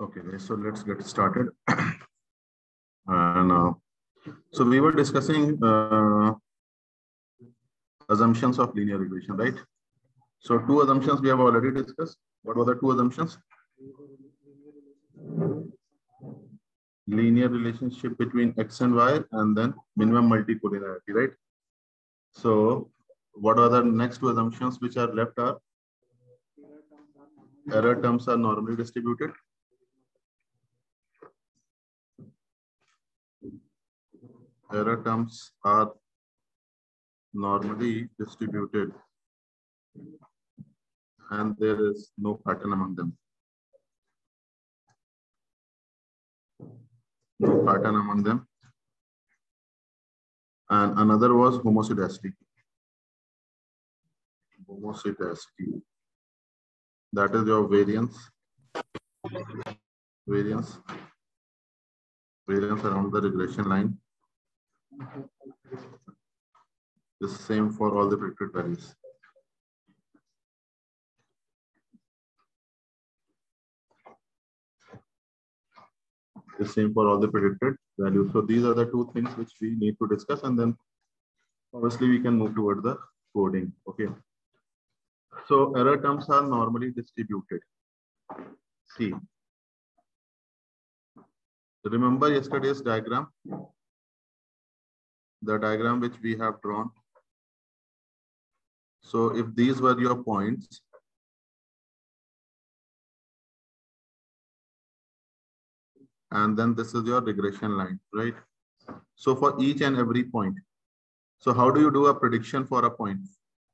Okay, so let's get started. And so we were discussing assumptions of linear regression, right? So two assumptions we have already discussed. What were the two assumptions? Linear relationship between X and Y, and then minimum multicollinearity, right? So what are the next two assumptions which are left are error terms are normally distributed. Error terms are normally distributed and there is no pattern among them. No pattern among them. And another was homoscedasticity. Homoscedasticity. That is your variance. Variance around the regression line. The same for all the predicted values. The same for all the predicted values. So these are the two things which we need to discuss, and then obviously we can move toward the coding. Okay. So error terms are normally distributed. See. Remember yesterday's diagram? The diagram which we have drawn. So if these were your points, and then this is your regression line, right? So for each and every point. So how do you do a prediction for a point?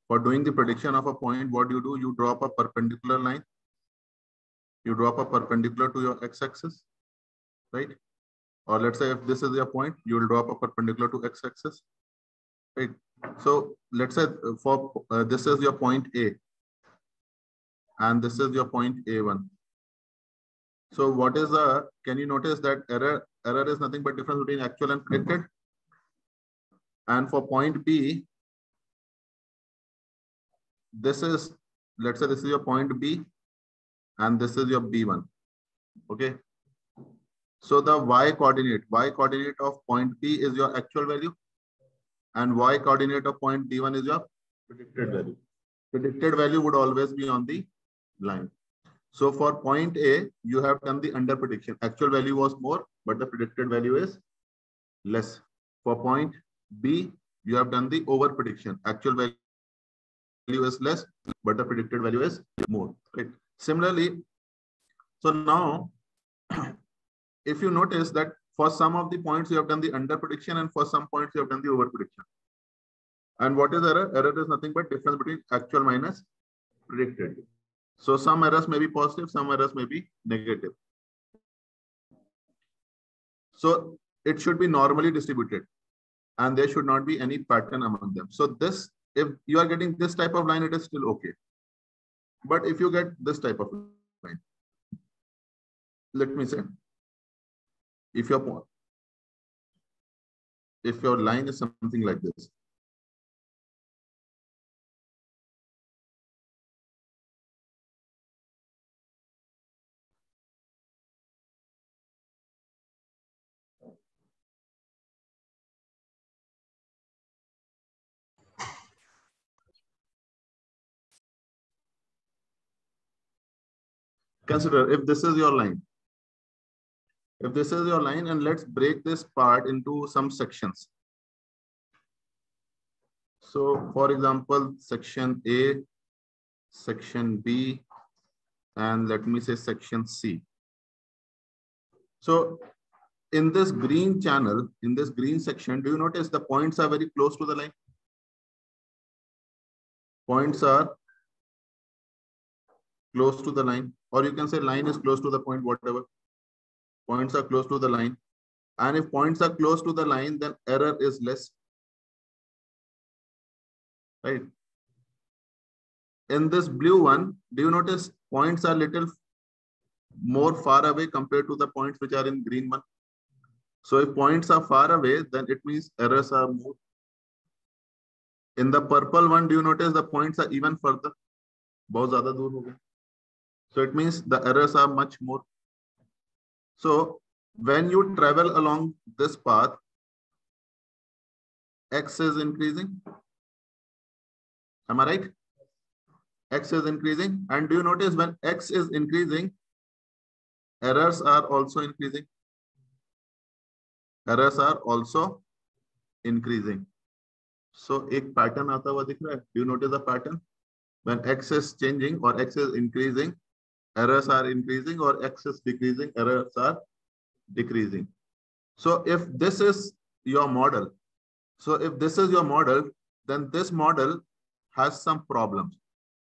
For doing the prediction of a point, what do? You drop a perpendicular line. You drop a perpendicular to your x-axis, right? Or let's say if this is your point, you will drop a perpendicular to x-axis, right? So let's say for this is your point A, and this is your point A1. So what is the, can you notice that error is nothing but difference between actual and predicted? And for point B, this is, let's say this is your point B, and this is your B1, okay? So the y coordinate of point B is your actual value, and y coordinate of point B1 is your predicted value. Predicted value would always be on the line. So for point A, you have done the under prediction. Actual value was more, but the predicted value is less. For point B, you have done the over prediction. Actual value is less, but the predicted value is more. Right? Similarly, so now, if you notice that for some of the points you have done the under prediction, and for some points you have done the over prediction. And what is error? Error is nothing but difference between actual minus predicted. So some errors may be positive, some errors may be negative. So it should be normally distributed, and there should not be any pattern among them. So this, if you are getting this type of line, it is still okay. But if you get this type of line, let me say, if your line is something like this, consider if this is your line. If this is your line, and let's break this part into some sections. So for example, section A, section B, and let me say section C. So in this green channel, in this green section, do you notice the points are very close to the line? Points are close to the line, or you can say line is close to the point, whatever. Points are close to the line. And if points are close to the line, then error is less. Right? In this blue one, do you notice points are little more far away compared to the points which are in green one? So if points are far away, then it means errors are more. In the purple one, do you notice the points are even further? बहुत ज़्यादा दूर हो गए. So it means the errors are much more. So when you travel along this path, X is increasing. Am I right? X is increasing. And do you notice when X is increasing, errors are also increasing. Errors are also increasing. So एक pattern आता हुआ दिख रहा है. Do you notice the pattern? When X is changing or X is increasing, errors are increasing, or X is decreasing, errors are decreasing. So if this is your model, then this model has some problems.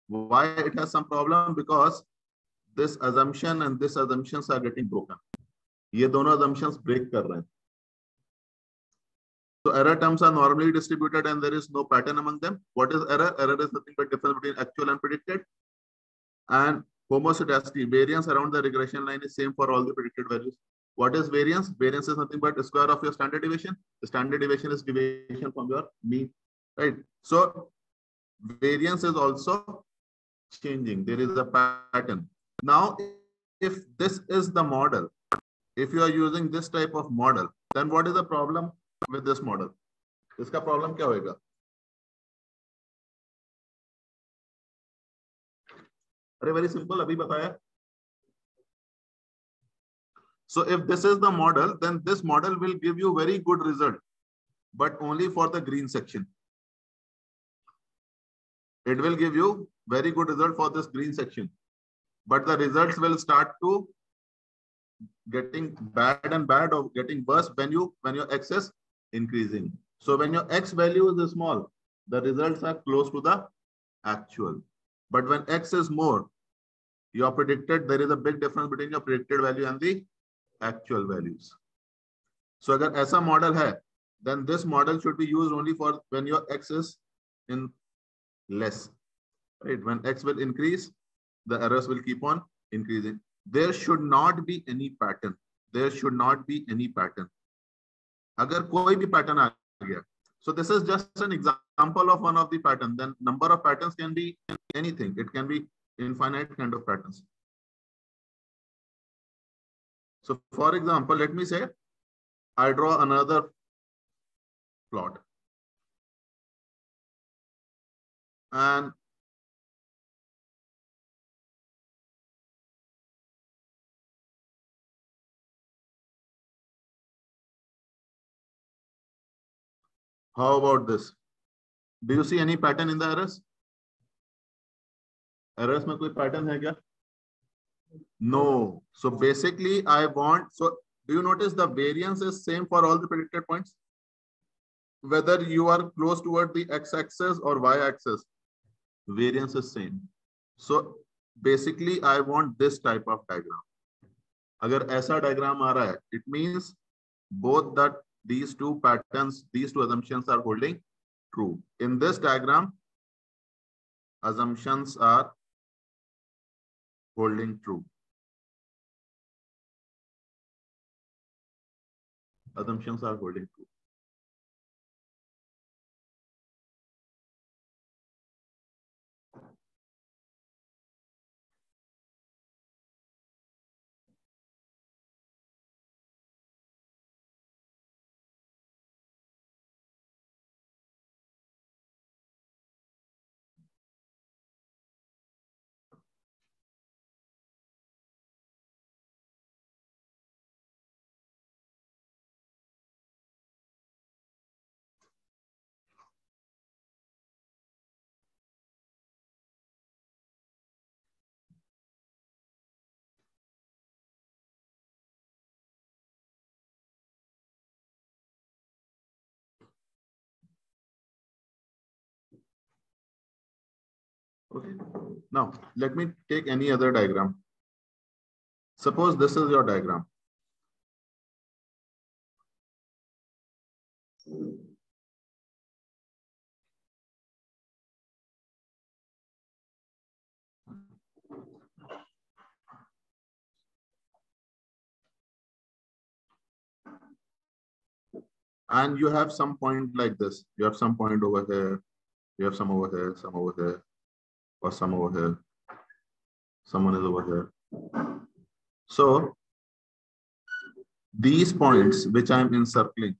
Why it has some problem? Because this assumption and this assumptions are getting broken. ये दोनों assumptions break कर रहे हैं. So error terms are normally distributed and there is no pattern among them. What is error? Error is nothing but difference between actual and predicted. And homoscedasticity, variance around the regression line is same for all the predicted values. What is variance? Variance is nothing but square of your standard deviation. The standard deviation is deviation from your mean, right? So variance is also changing. There is a pattern. Now, if this is the model, if you are using this type of model, then what is the problem with this model? इसका problem क्या होगा? अरे very simple, अभी बताया. So if this is the model, then this model will give you very good result, but only for the green section. It will give you very good result for this green section, but the results will start to getting bad and bad or getting worse when your X is increasing. So when your X value is small, the results are close to the actual. But when X is more, your predicted, there is a big difference between your predicted value and the actual values. So अगर ऐसा model है, then this model should be used only for when your X is in less. Right? When X will increase, the errors will keep on increasing. There should not be any pattern. There should not be any pattern. अगर कोई भी pattern आ गया, so this is just an example of one of the pattern. Then number of patterns can be anything. It can be infinite kind of patterns. So for example, let me say I draw another plot. And how about this? Do you see any pattern in the errors? Errors में कोई pattern है क्या? No. So basically I want, so do you notice the variance is same for all the predicted points? Whether you are close toward the x-axis or y-axis, variance is same. So basically I want this type of diagram. अगर ऐसा diagram आ रहा है, it means both that these two patterns, these two assumptions are holding true. In this diagram, assumptions are holding true. Assumptions are holding true. Okay. Now, let me take any other diagram. Suppose this is your diagram. and you have some point like this. You have some point over here. You have some over here, some over here, or some over here. Someone is over here. So these points which I'm encircling,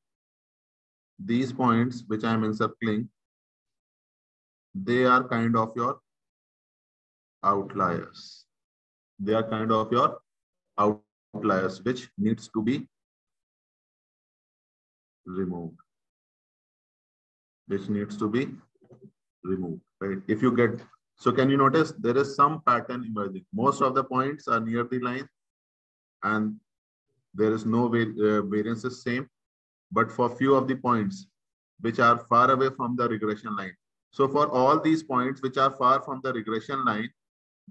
they are kind of your outliers. They are kind of your outliers which needs to be removed. Which needs to be removed, right? If you get, so can you notice there is some pattern emerging? Most of the points are near the line and there is no variance is same, but for few of the points which are far away from the regression line. So for all these points which are far from the regression line,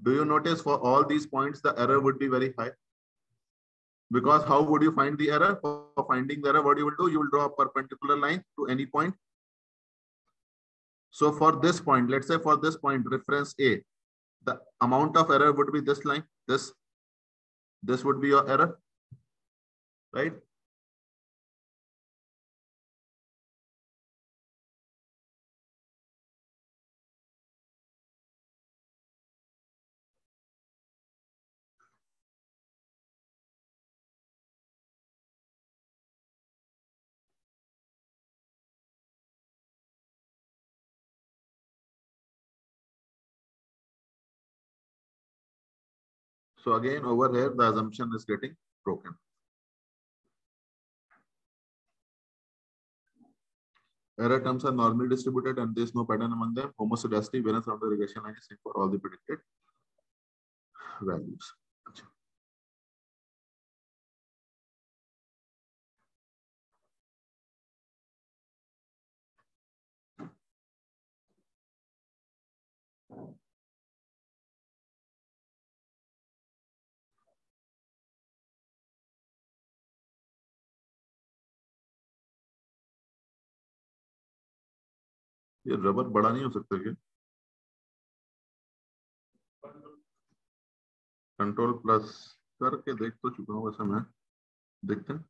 do you notice for all these points, the error would be very high? Because how would you find the error? For finding the error, what you will do? You will draw a perpendicular line to any point. So for this point, let's say for this point, reference A, the amount of error would be this line. This would be your error, right? So again, over here, the assumption is getting broken. Error terms are normally distributed and there is no pattern among them. Homoscedasticity, variance from the regression line is same for all the predicted values. ये rubber बड़ा नहीं हो सकता क्या? Control plus करके देख तो चुका हूँ वैसे मैं. देखते हैं.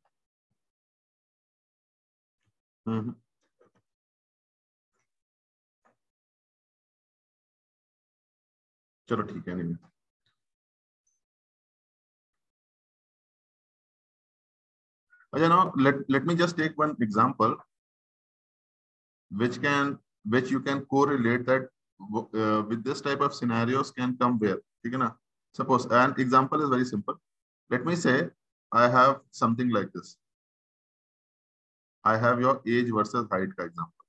चलो ठीक है. नहीं, अच्छा, now let me just take one example which you can correlate that with this type of scenarios can come where. ठीक है ना? Suppose an example is very simple. Let me say I have something like this. I have your age versus height का example.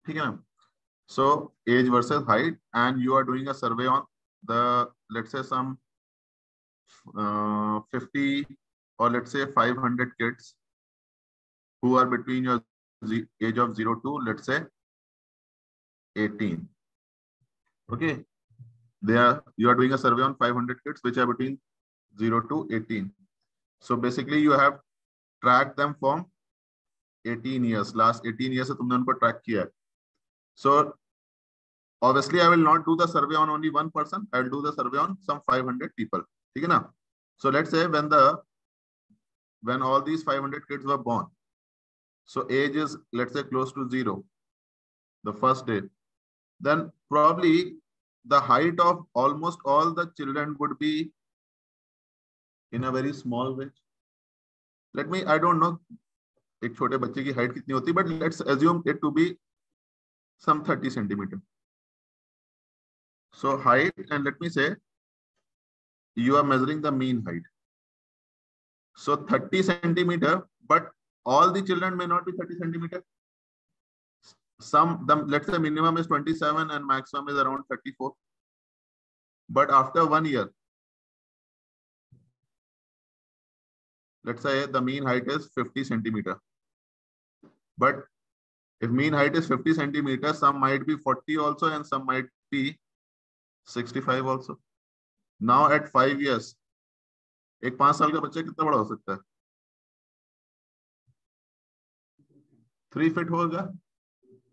ठीक है ना? So age versus height, and you are doing a survey on the, let's say some 50 or let's say 500 kids who are between your age of 0 to, let's say, 18. Okay, you are doing a survey on 500 kids which are between 0 to 18. So basically you have tracked them from 18 years. Last 18 years से तुमने उनको track किया है. So obviously I will not do the survey on only one person. I will do the survey on some 500 people. ठीक है ना? So let's say when all these 500 kids were born, so age is, let's say, close to 0 the first day, then probably the height of almost all the children would be in a very small range. I don't know एक छोटे बच्चे की height कितनी होती है, but let's assume it to be some 30 centimeter. So height, and let me say you are measuring the mean height. So 30 centimeter, but all the children may not be 30 centimeter. Let's say minimum is 27 and maximum is around 34. But after 1 year, let's say the mean height is 50 centimeter. But if mean height is 50 centimeter, some might be 40 also and some might be 65 also. Now at 5 years, एक 5 साल का बच्चा कितना बड़ा हो सकता है? 3 feet होगा.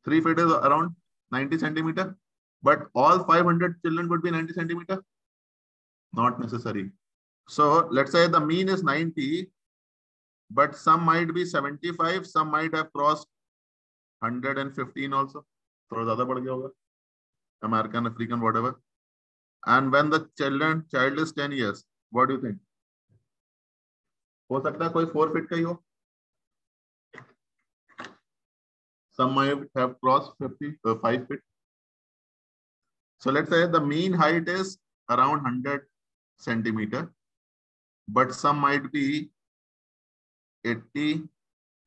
3 feet is around 90 centimeter. But all 500 children would be 90 centimeter? Not necessary. So let's say the mean is 90 but some might be 75, some might have crossed 115 also. थोड़ा ज़्यादा बढ़ गया होगा. American, African, whatever. And when the child is 10 years, what do you think? हो सकता है कोई 4 feet का ही हो. Some might have crossed 5 feet. So let's say the mean height is around 100 centimeter, but some might be 80,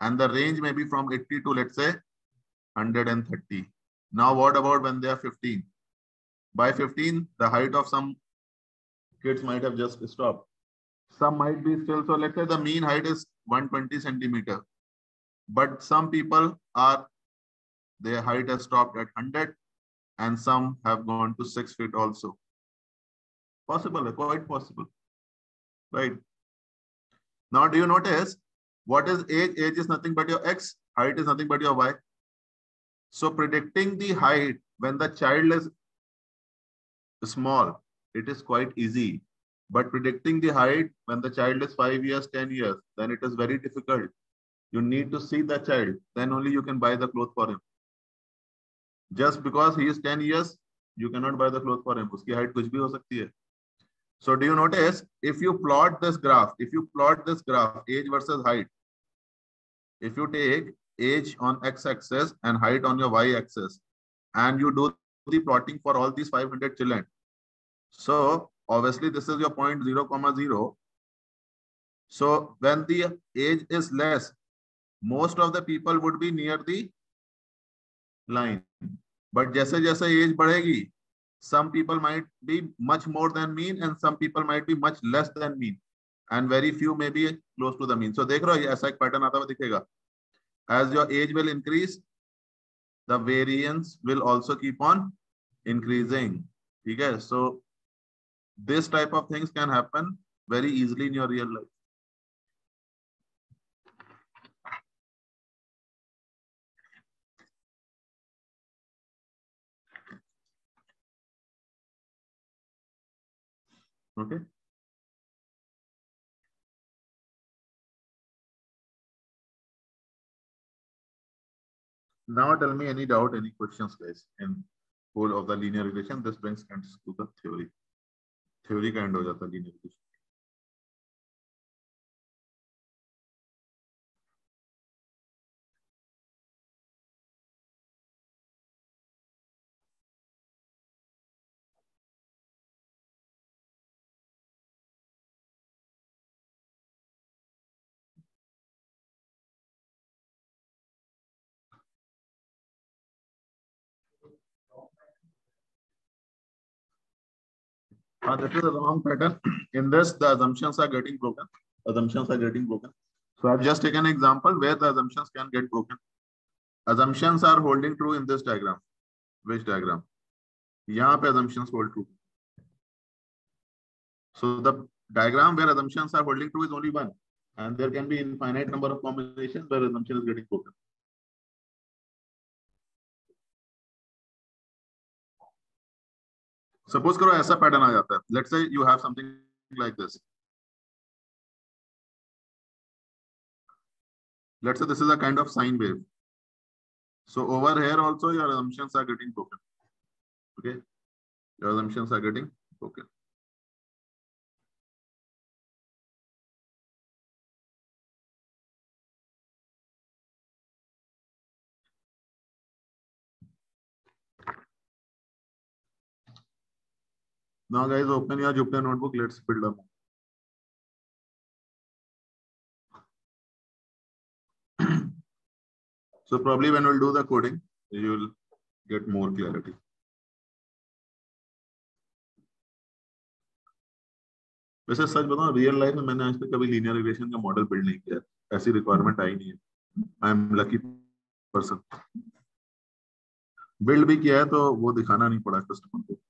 and the range may be from 80 to, let's say, 130. Now, what about when they are 15? By 15, the height of some kids might have just stopped. Some might be still. So let's say the mean height is 120 centimeter, but some people their height has stopped at 100, and some have gone to 6 feet also. Possible, quite possible, right? Now, do you notice what is age? Age is nothing but your X, height is nothing but your Y. So predicting the height when the child is small, it is quite easy. But predicting the height when the child is 5 years, 10 years, then it is very difficult. You need to see the child, then only you can buy the clothes for him. Just because he is 10 years, you cannot buy the clothes for him. Uski height kuch bhi ho sakti hai. So do you notice, if you plot this graph, age versus height, if you take age on x-axis and height on your y-axis, and you do the plotting for all these 500 children, so obviously this is your point 0,0. So when the age is less, most of the people would be near the line. But जैसे जैसे age बढ़ेगी, some people might be much more than mean and some people might be much less than mean, and very few may be close to the mean. So देख रहे हो, ऐसा एक pattern आता हुआ दिखेगा. As your age will increase, the variance will also keep on increasing. Okay, so this type of things can happen very easily in your real life. Okay. Now tell me any doubt, any questions, guys, in whole of the linear relation. This brings us to the theory. Theory kind of jata linear relation. This is a wrong pattern. In this, the assumptions are getting broken. So I've just taken an example where the assumptions can get broken. Assumptions are holding true in this diagram. Which diagram? यहाँ पे assumptions hold true. So the diagram where assumptions are holding true is only one, and there can be infinite number of combinations where assumption is getting broken. Suppose करो ऐसा pattern आ जाता है. Let's say you have something like this. Let's say this is a kind of sine wave. So over here also your assumptions are getting broken. Okay, your assumptions are getting broken. Now guys, open your Jupyter notebook. Let's build a So probably when we'll do the coding, you will get more clarity. वैसे सच बताऊं, real life में मैंने आज तक कभी linear regression का model build नहीं किया. ऐसी रिक्वायरमेंट आई नहीं है. I am lucky person. Build भी किया है तो वो दिखाना नहीं पड़ा कस्टमर को.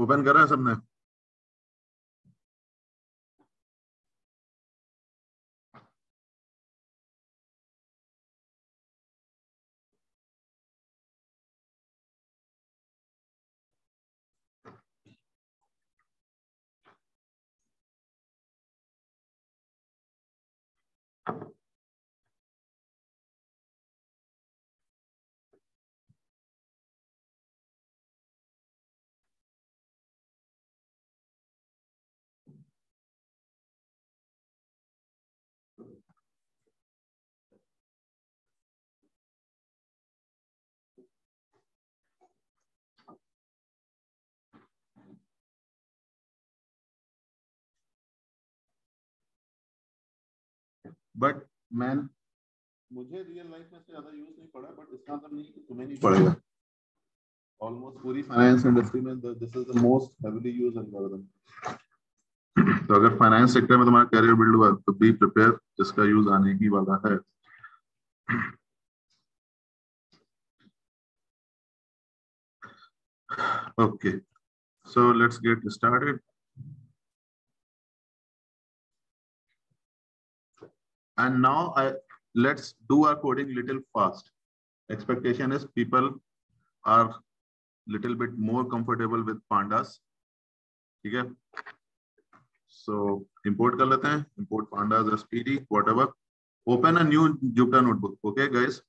ओपन करा है सबने? बट मैन मुझे रियल लाइफ में से ज्यादा यूज नहीं पड़ा, बट इसका मतलब नहीं कि तुम्हें नहीं पड़ेगा। ऑलमोस्ट पूरी फाइनेंस इंडस्ट्री में this is the most heavily used algorithm. तो अगर फाइनेंस सेक्टर में तुम्हारा करियर बिल्ड हुआ तो बी प्रिपेयर, इसका यूज आने ही वाला है। Okay, so let's get started. And now let's do our coding little fast. Expectation is people are little bit more comfortable with pandas. ठीक है? So import कर लेते हैं. Import pandas, SPD, whatever. Open a new Jupyter notebook. Okay, guys.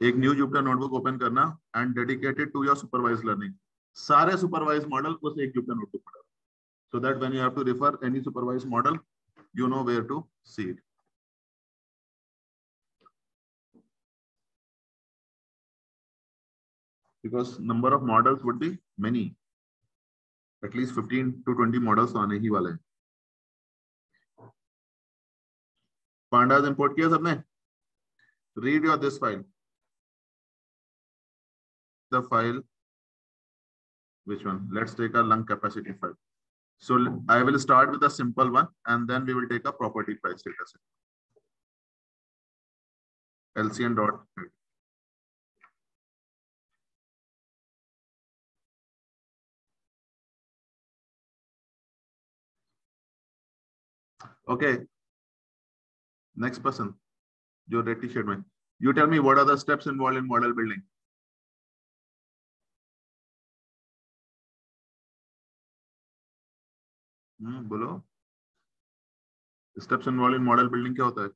एक new Jupyter notebook open करना and dedicated to your supervised learning. सारे supervised model को एक Jupyter notebook में डालो. So that when you have to refer any supervised model, you know where to see it. Because number of models would be many. At least 15 to 20 models तो आने ही वाले हैं. Pandas import किया सबने? Read your this file. The file, which one? Let's take a lung capacity file. So I will start with a simple one, and then we will take a property price data set. LCN dot. Okay. Next person. जो red t-shirt में. You tell me what are the steps involved in model building? बोलो. Steps involved in model building क्या होता है?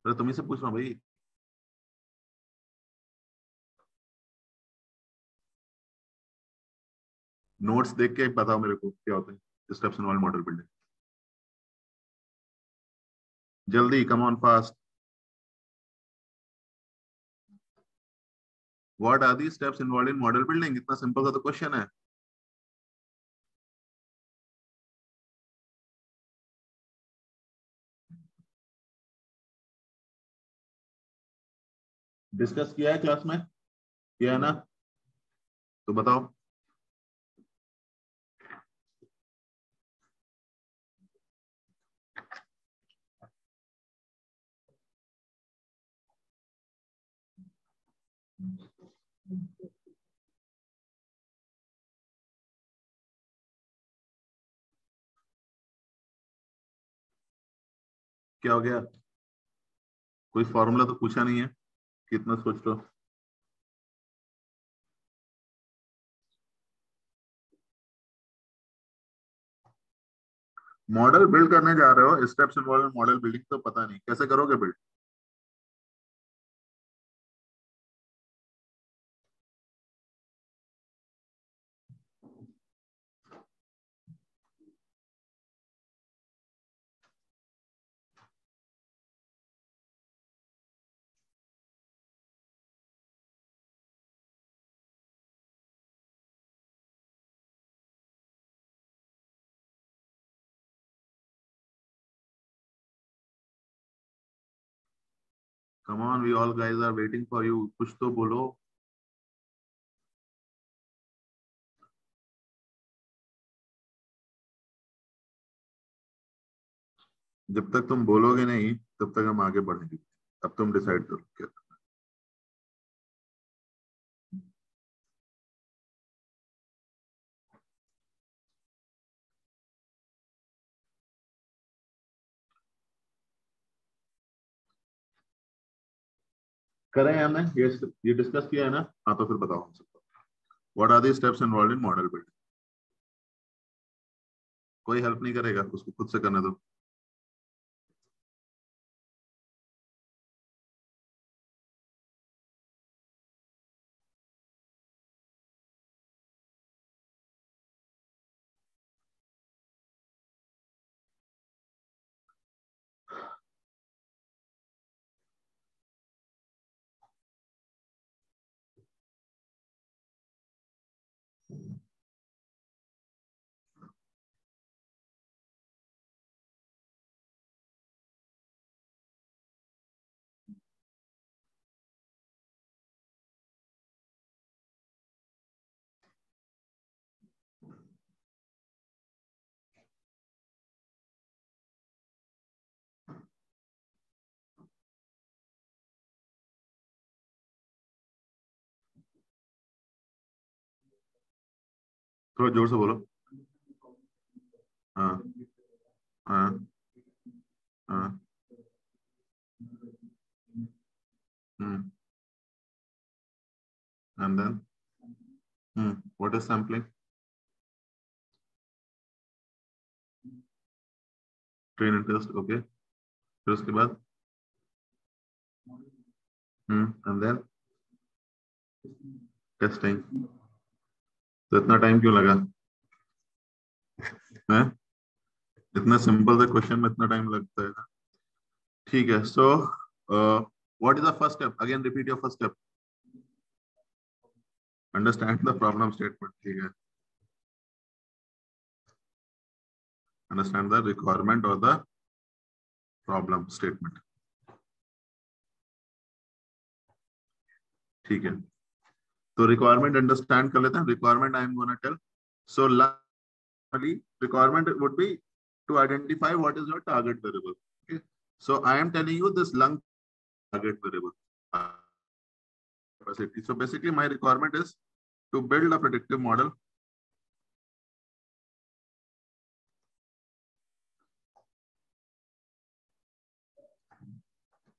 अरे तुम्ही से पूछ रहा हूँ भाई. नोट्स देख के बताओ मेरे को क्या होता है स्टेप्स इन्वॉल्व मॉडल बिल्डिंग. जल्दी, come on fast. What are the steps involve in model building? इतना सिंपल सा तो क्वेश्चन है. डिस्कस किया है क्लास में? किया है ना? तो बताओ. क्या हो गया? कोई फॉर्मूला तो पूछा नहीं है. कितना सोच लो. मॉडल बिल्ड करने जा रहे हो, स्टेप्स इन्वॉल्व मॉडल बिल्डिंग तो पता नहीं कैसे करोगे build. Come on, we all guys are waiting for you. कुछ तो बोलो. जब तक तुम बोलोगे नहीं तब तक हम आगे बढ़ेंगे. अब तुम डिसाइड करो क्या. करें हमने ये डिस्कस किया है ना? हाँ तो फिर बताओ हम सबको. What are the steps involve in model building? कोई हेल्प नहीं करेगा, उसको खुद से करने दो। थोड़ा जोर से बोलो। हाँ हाँ हाँ। Hmm. And then what is sampling? Train and test, okay. फिर उसके बाद एंड देन टेस्टिंग। तो इतना टाइम क्यों लगा? है? इतना सिंपल से क्वेश्चन में इतना टाइम लगता है ना। ठीक है, so what is the first step? Again repeat your first step. Understand the problem statement, ठीक है। अंडरस्टैंड द रिक्वायरमेंट और द प्रॉब्लम स्टेटमेंट, ठीक है। तो रिक्वायरमेंट अंडरस्टैंड कर लेते हैं। Requirement I am gonna tell. So requirement would be to identify what is your target variable. Okay, so I am telling you this lung target variable capacity. So basically my requirement is to build a predictive model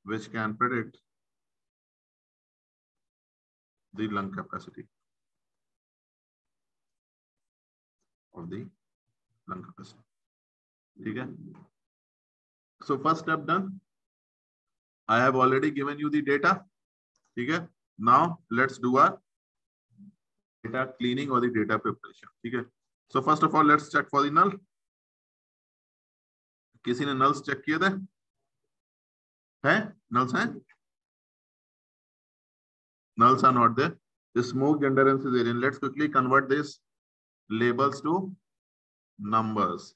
which can predict the lung capacity of the lung capacity, ठीक है। So first step done. I have already given you the data, ठीक है। Now let's do our data cleaning or the data preparation, ठीक है। So first of all let's check for the null. किसी ने nulls check किए थे? है? Nulls हैं? Nulls are not there. The smoke, gender, and cesarean. Let's quickly convert these labels to numbers.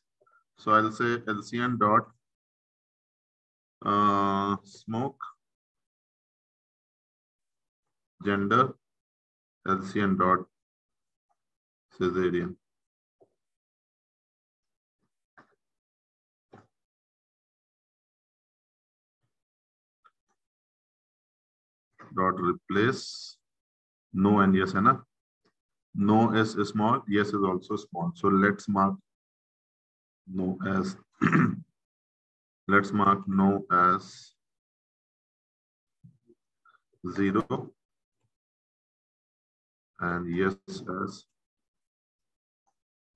So I'll say LCN dot smoke, gender, LCN dot cesarean. Dot replace no and yes, है ना? No is small, yes is also small. So let's mark no as let's mark no as 0 and yes as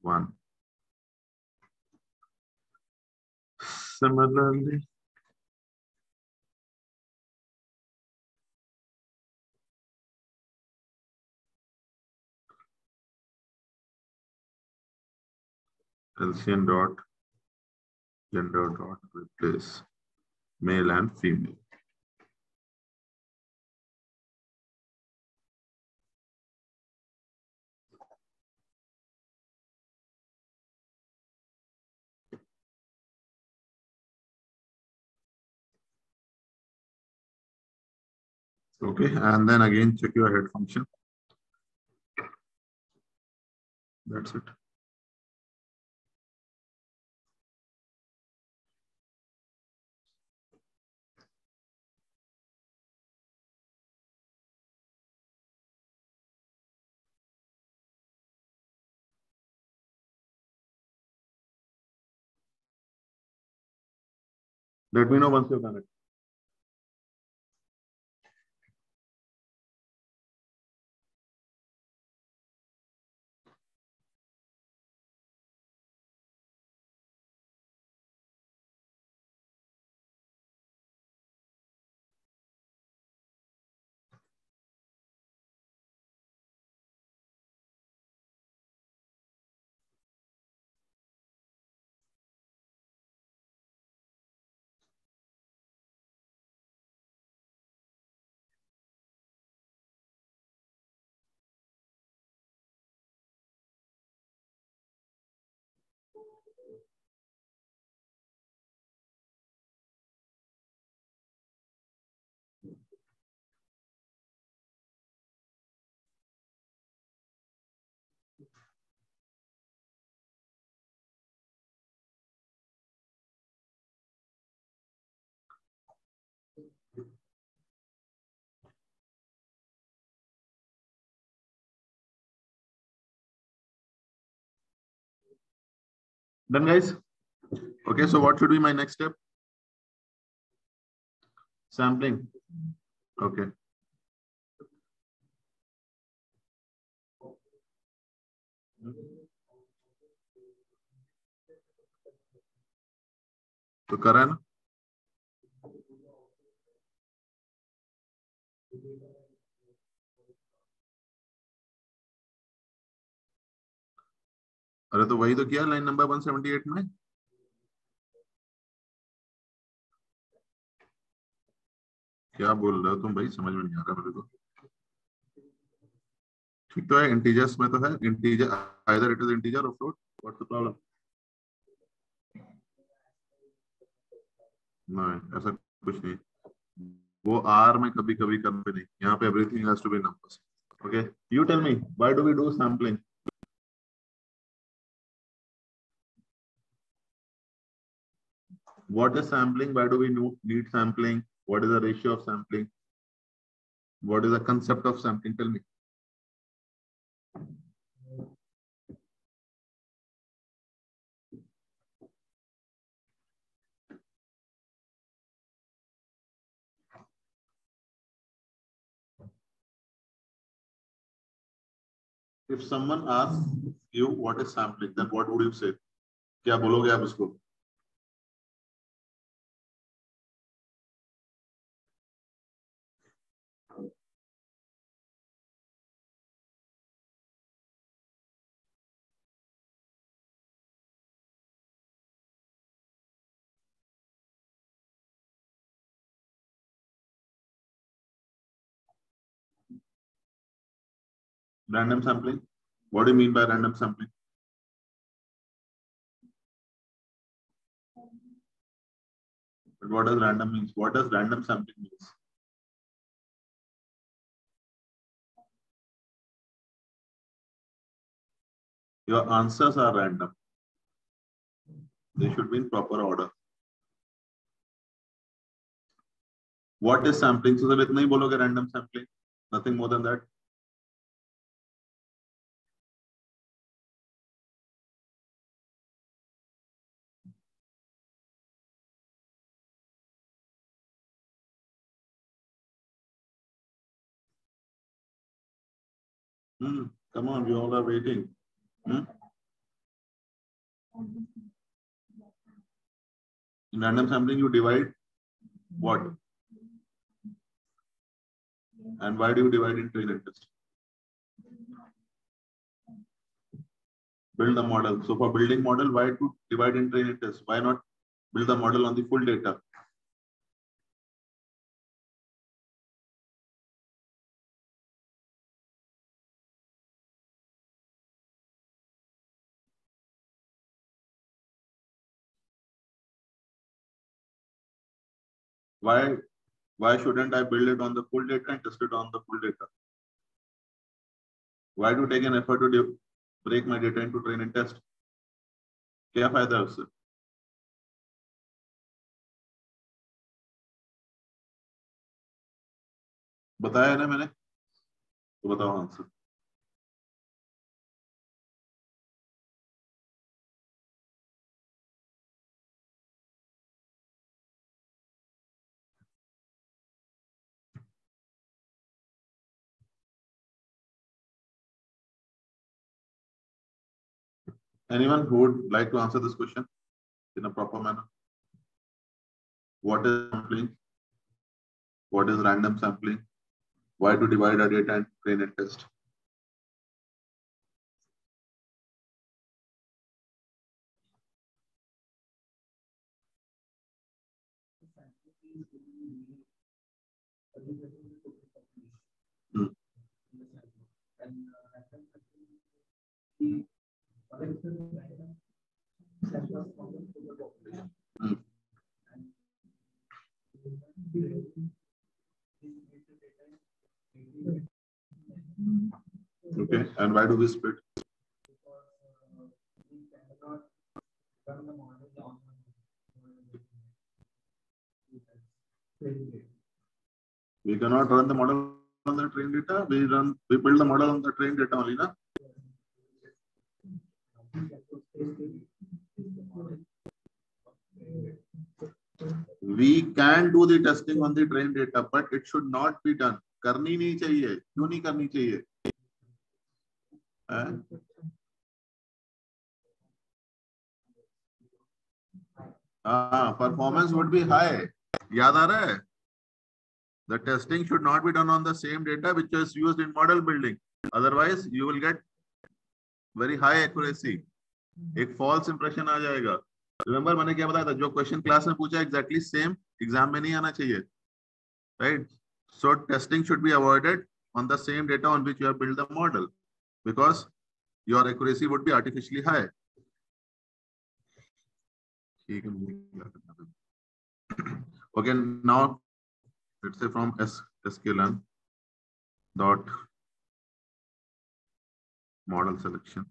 1. Similarly, LCN dot gender dot replace male and female. Okay, and then again check your head function. That's it. Let me know once you've done it. Done, guys? Okay, so what should be my next step? Sampling. Okay. तो करा है ना? अरे तो वही तो किया line number 178 में। क्या बोल रहे हो तुम भाई, समझ में नहीं आ रहा मेरे को। ठीक तो है, इंटीजर्स में तो है, integer either it is integer और फ्लोट, व्हाट्स द प्रॉब्लम? नहीं ऐसा कुछ नहीं, वो आर में कभी कभी कर पे नहीं, यहाँ पे everything has to be numbers. Okay, you tell me why do we do sampling? What is sampling? Why do we need sampling? What is the ratio of sampling? What is the concept of sampling? Tell me. If someone asks you what is sampling, then what would you say? क्या बोलोगे आप उसको? Random sampling. What do you mean by random sampling? But what does random means? What does random sampling means? Your answers are random. They should be in proper order. What is sampling? So सिर्फ इतना ही बोलोगे random sampling. Nothing more than that. Come on, we all are waiting. In random sampling, you divide what? And why do you divide in train and test? Build the model. So for building model, why to divide and train and test? Why not build the model on the full data? Why shouldn't I build it on the full data and test it on the full data? Why do take an effort to break my data into train and test? क्या फायदा है उससे? बताया है ना मैंने, तो बताओ answer. Anyone who would like to answer this question in a proper manner? What is sampling? What is random sampling? Why to divide our data and train and test? Hmm. Okay, and why do we split? We cannot run the model on the train data. We build the model on the train data only, na? We can do the testing on the train data, but it should not be done. करनी नहीं चाहिए. क्यों नहीं करनी चाहिए? Performance would be high. याद आ रहा है? The testing should not be done on the same data which is used in model building. Otherwise, you will get very high accuracy. एक false impression आ जाएगा. Remember मैंने क्या बताया था? जो question class में पूछा exactly same exam में नहीं आना चाहिए. Right? So testing should be avoided on the same data on which you have built the model because your accuracy would be artificially high. Okay, now let's say from sklearn dot model selection.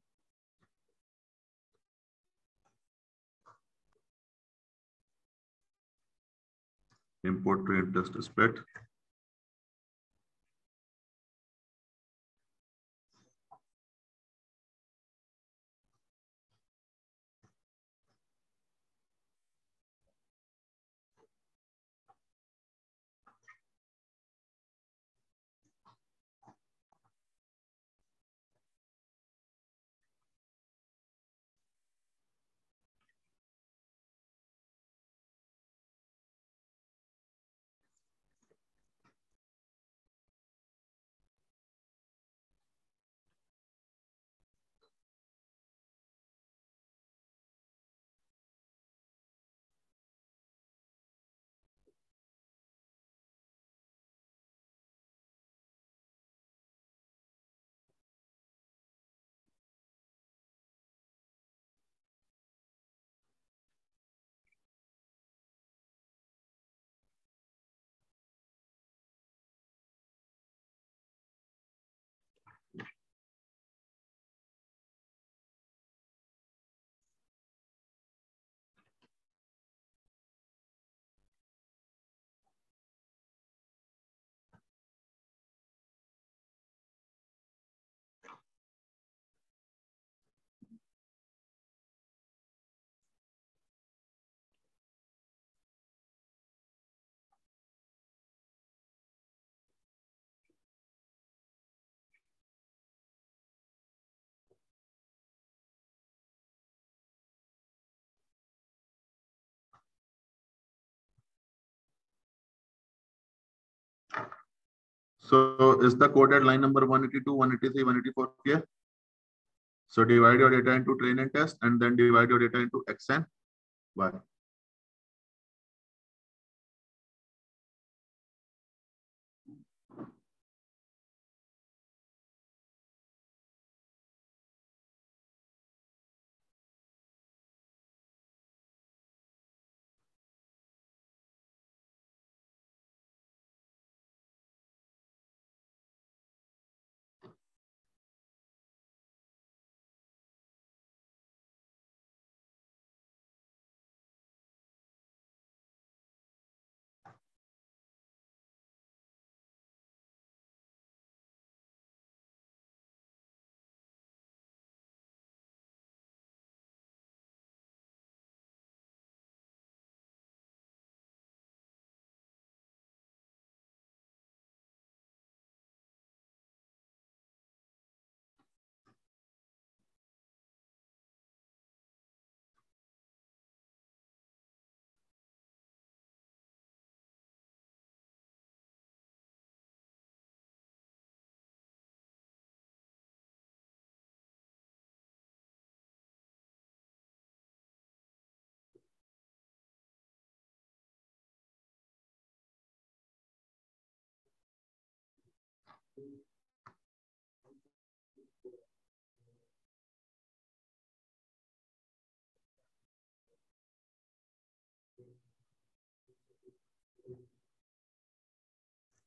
Import train test split. So is the coded line number 182, 183, 184 clear? So divide your data into train and test and then divide your data into X and Y.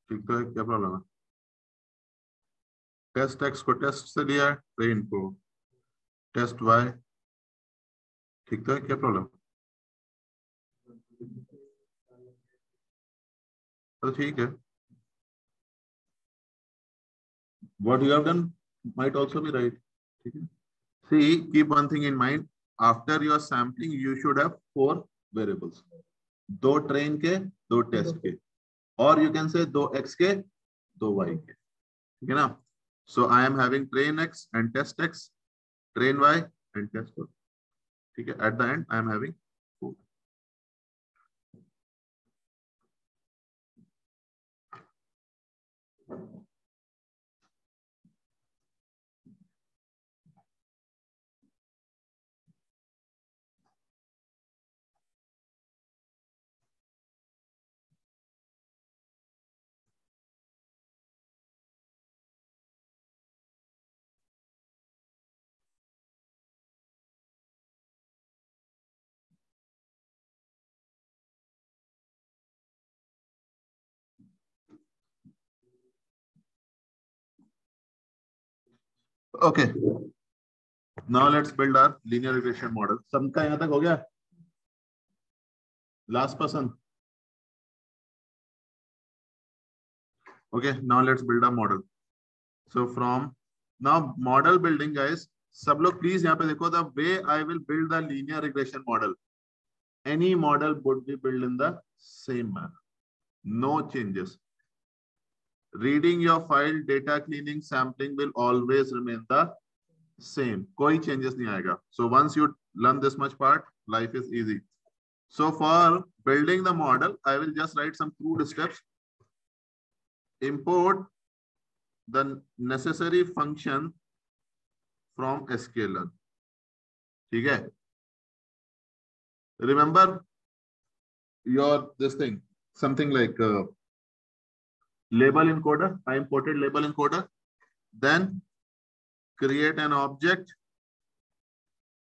ठीक तो है, क्या problem है? Test x को test से लिया है, train को टेस्ट वाई, ठीक तो है, क्या प्रॉब्लम? तो ठीक है, what you have done might also be right, ठीक है. See, keep one thing in mind, after your sampling you should have 4 variables, 2 train के 2 टेस्ट के, और you can say 2 x के 2 y के, ठीक है ना. So I am having train x and test x, train y and test y, ठीक है. At the end I am having 4. Okay, now let's build our linear regression model. सबका यहाँ तक हो गया? Last person. Okay, now let's build a model. So from now model building, guys, सब लोग please यहाँ पे देखो, the way I will build the linear regression model, any model would be built in the same manner, no changes. Reading your file, data cleaning, sampling will always remain the same, कोई changes नहीं आएगा. So once you learn this much part, life is easy. So for building the model, I will just write some crude steps. Import the necessary function from sklearn. ठीक है? Remember your this thing, something like label encoder. I imported label encoder. Then create an object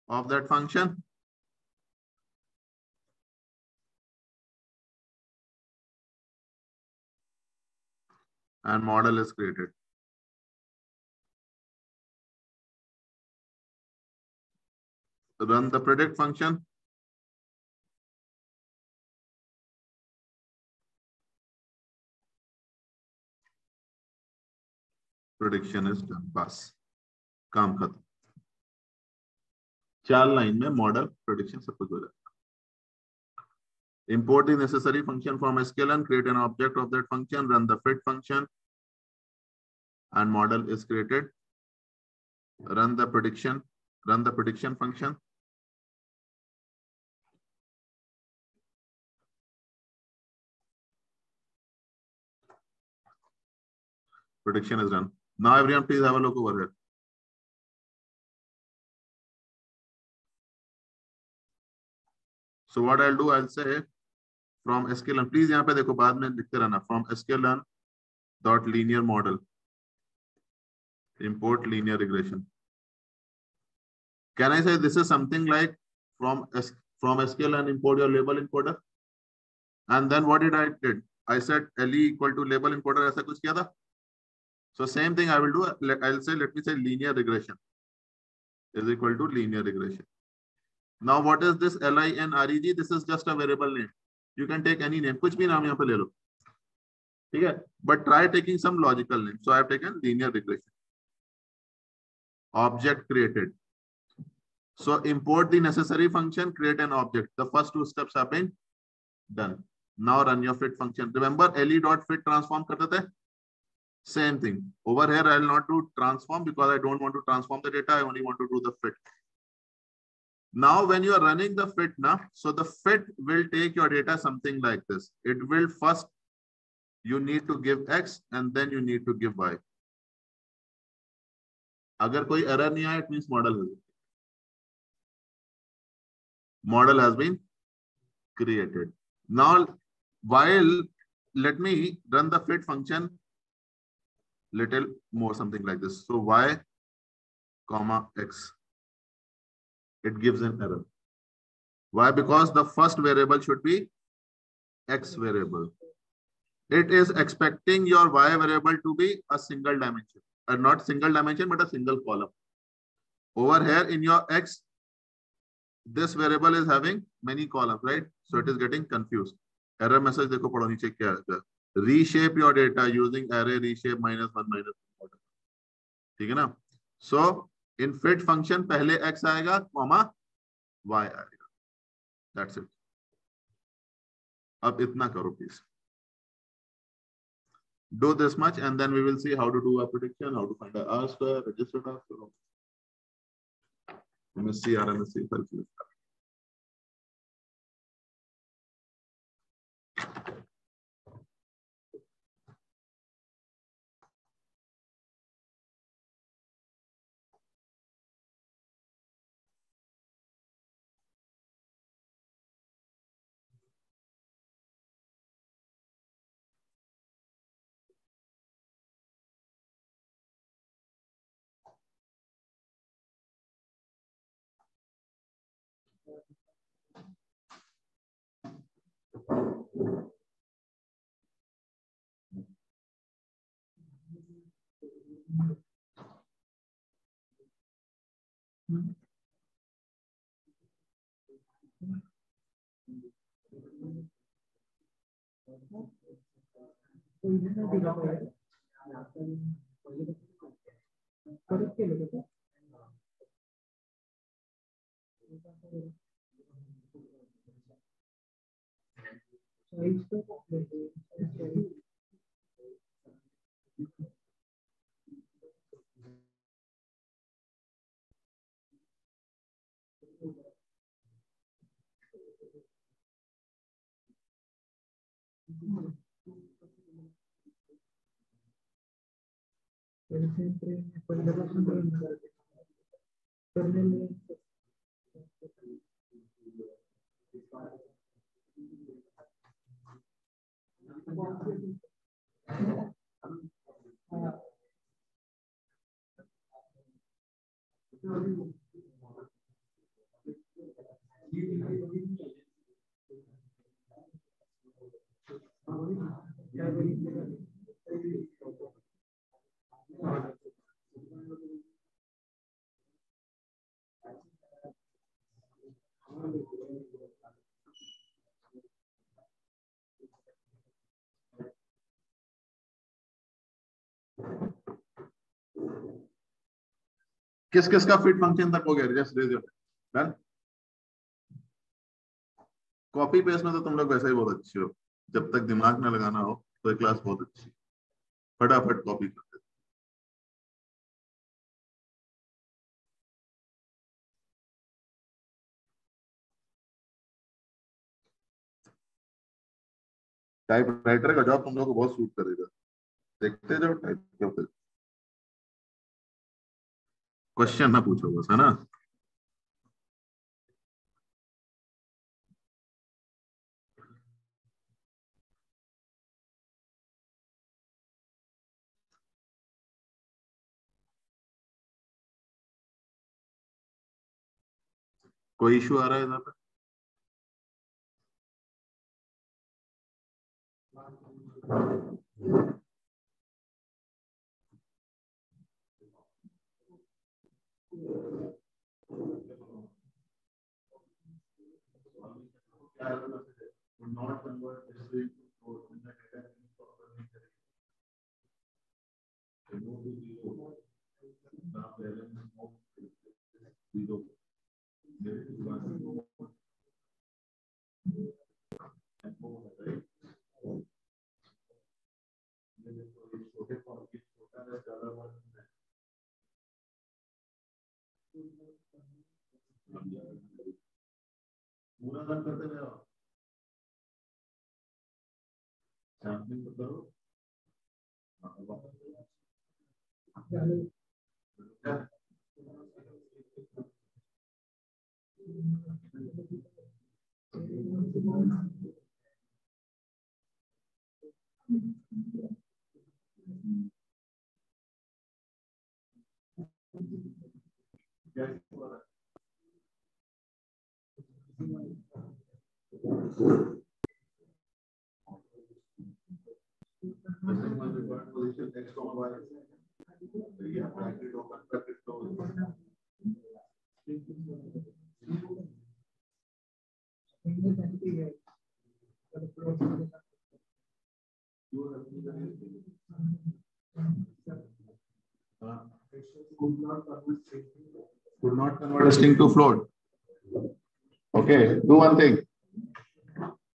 of that function. And model is created. Run the predict function. Prediction is done. बस काम खत्म. 4 line में model prediction सब कुछ हो जाएगा. Import the necessary function from sklearn, create an object of that function, run the fit function, and model is created. Run the prediction function. Prediction is done. Now everyone please have a look over here. So what I'll do, I'll say from sklearn, please यहाँ पे देखो, बाद में लिखते रहना, from sklearn dot linear model, import linear regression. Can I say this is something like from sklearn import your label encoder? And then what did I did? I said le equal to label encoder, ऐसा कुछ किया था. So same thing I will do. I'll say, let me say linear regression is equal to linear regression. Now what is this linreg? This is just a variable name. You can take any name, कुछ भी नाम यहाँ पे ले लो, ठीक है? But try taking some logical name. So I have taken linear regression. Object created. So import the necessary function, create an object. The first 2 steps have been done. Now run your fit function. Remember le dot fit transform करते थे? Same thing. Over here I will not do transform because I don't want to transform the data. I only want to do the fit. Now when you are running the fit now, so the fit will take your data something like this. It will first, you need to give x and then you need to give y. अगर कोई error नहीं आया, it means model has been created. Now while, let me run the fit function little more, something like this. So y comma x, it gives an error. Why? Because the first variable should be x variable. It is expecting your y variable to be a single dimension, not single dimension, but a single column. Over here in your x, this variable is having many columns, right? So it is getting confused. Error message देखो पढ़ो नीचे क्या है. Reshape your data using array reshape -1 -1. ठीक है ना? So in fit function पहले x आएगा, कॉमा y आएगा. That's it. अब इतना करो please. Do this much and then we will see how to do a prediction, how to find a R square, register R square. MSc, RMSc, calculus. किस किस का fit function तक हो गया? Just raise your hand. Copy paste में तो तुम लोग वैसे ही बहुत अच्छे हो. जब तक दिमाग में लगाना हो तो क्लास बहुत अच्छी. फटाफट कॉपी करते. टाइप राइटर का जॉब तुम लोग को बहुत सूट करेगा. देखते जाओ टाइप करते. क्वेश्चन ना पूछो बस, है ना? कोई इशू आ रहा है इधर पे? Not convert history to code in the data programming. Remove the zero. Now there is no zero. There is one. And four, right? छोटे फॉर्म की छोटा है ज्यादा वन है. पूरा रन करते रहो. सैम्पलिंग तो करो. Could not convert string to float. Okay, do one thing.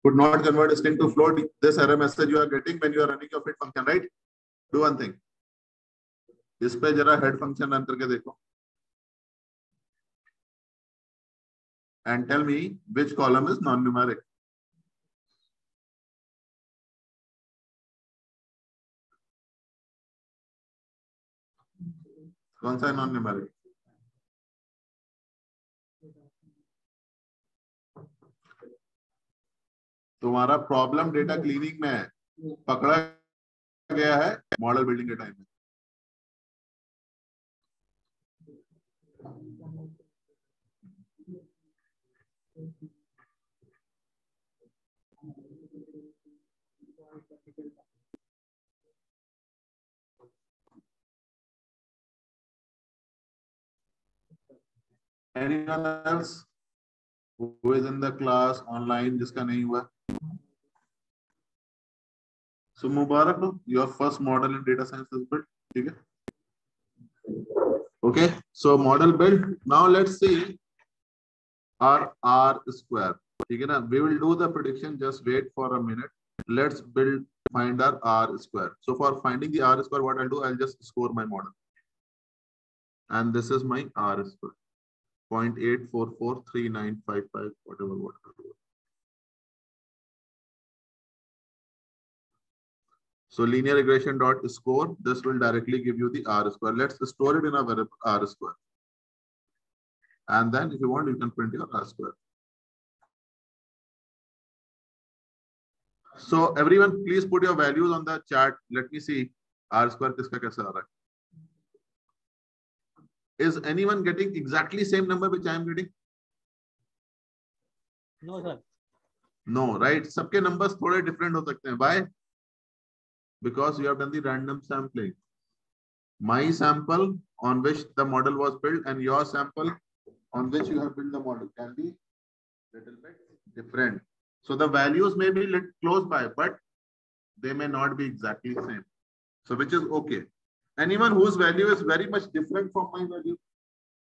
Could not convert string to float. This error message you are getting when you are running your fit function, right? Do one thing. इस पे जरा head function run करके देखो. And tell me which column is non-numeric. कौन सा है non-numeric? तुम्हारा problem data cleaning में है, पकड़ा गया है मॉडल बिल्डिंग के टाइम में. Anyone else who is in the class online जिसका नहीं हुआ? So Mubarak, your first model in data science is built. ठीक है? Okay, so model built. Now let's see our R square. ठीक है ना? We will do the prediction. Just wait for a minute. Let's find our R square. So for finding the R square, what I'll do, I'll just score my model. And this is my R square. 0.8443955, whatever. So linear regression dot score, this will directly give you the R square. Let's store it in a variable R square. And then if you want, you can print your R square. So everyone, please put your values on the chat. Let me see R square kiska kaisa aa raha hai. Is anyone getting exactly same number which I am getting? No, sir. No, right? सबके numbers थोड़े different हो सकते हैं. Why? Because you have done the random sampling. My sample on which the model was built and your sample on which you have built the model can be little bit different. So the values may be little close by, but they may not be exactly same. So which is okay. Anyone whose value is very much different from my value?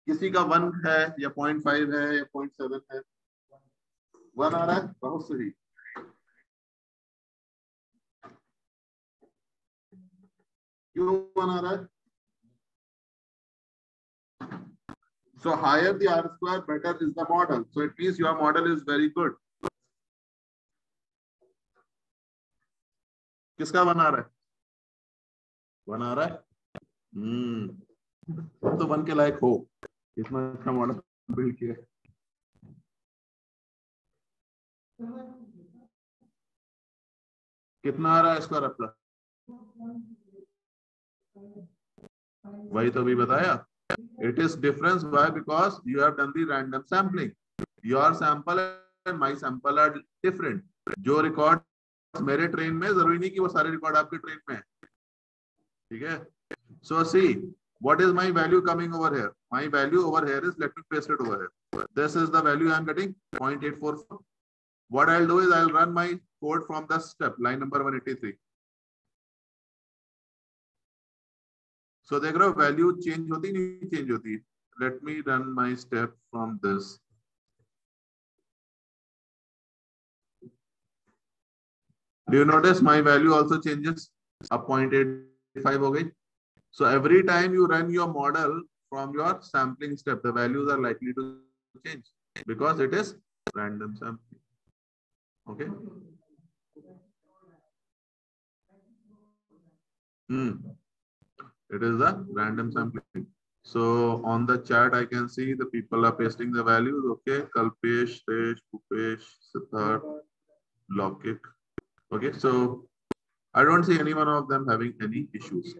किसी का 1 है या 0.5 है या 0.7 है? 1 आ रहा है? बहुत सही. क्यों 1 आ रहा है? So higher the R square, better is the model. So it means your model is very good. किसका 1 आ रहा है? 1 आ रहा है? तो 1 के लायक हो. इतना अच्छा मॉडल बिल्ड किया. कितना आ रहा है स्क्वायर अपना? वही तो अभी बताया. It is difference. Why? Because you have done the random sampling. Your sample and my sample are different. जो रिकॉर्ड मेरे ट्रेन में जरूरी नहीं कि वो सारे रिकॉर्ड आपके ट्रेन में है. ठीक है? So see, what is my value coming over here? My value over here is, let me paste it over here. This is the value I am getting, 0.844. What I'll do is I'll run my code from the step, line number 183. So देख रहे हो value change होती नहीं change होती. Let me run my step from this. Do you notice my value also changes? Up 0.85 हो गई. So every time you run your model from your sampling step, the values are likely to change because it is random sampling. Okay. It is the random sampling. So on the chat, I can see the people are pasting the values. Okay. Kalpesh, Tesh, Pupesh, Siddharth, Lokik. Okay. So I don't see any one of them having any issues.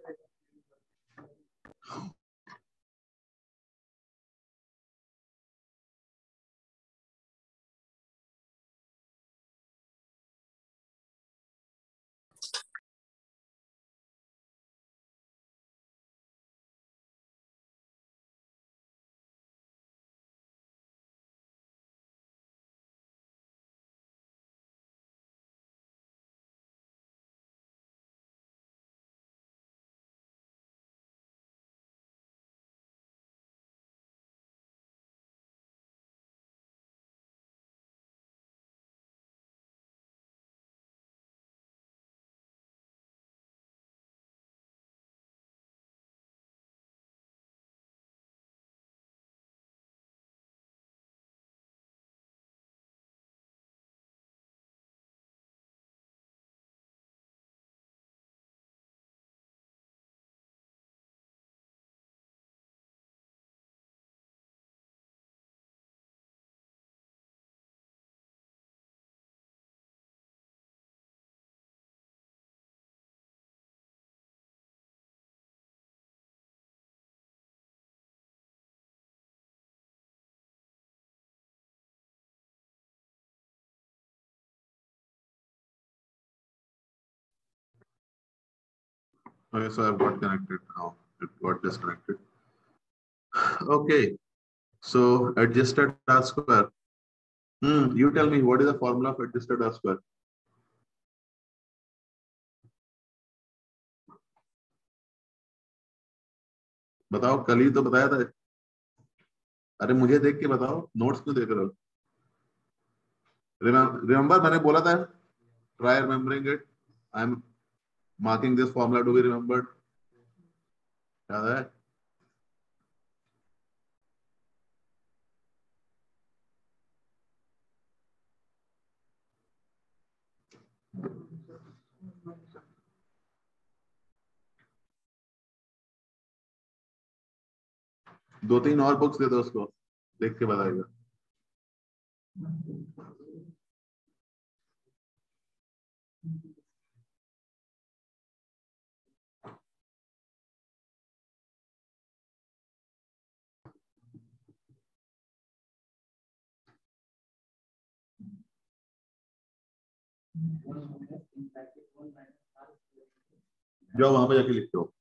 Okay, so I've got connected now. It got disconnected. Okay, so adjusted R square. You tell me what is the formula of adjusted R square? बताओ, कल ही तो बताया था. अरे मुझे देख के बताओ, नोट्स क्यों देख रहे हो? रिमेम्बर मैंने बोला था, try remembering it. I am marking this formula to be remembered. याद है? दो तीन और बुक्स दे दो उसको, देख के बताएगा. जाओ वहां पे जाके लिखते हो.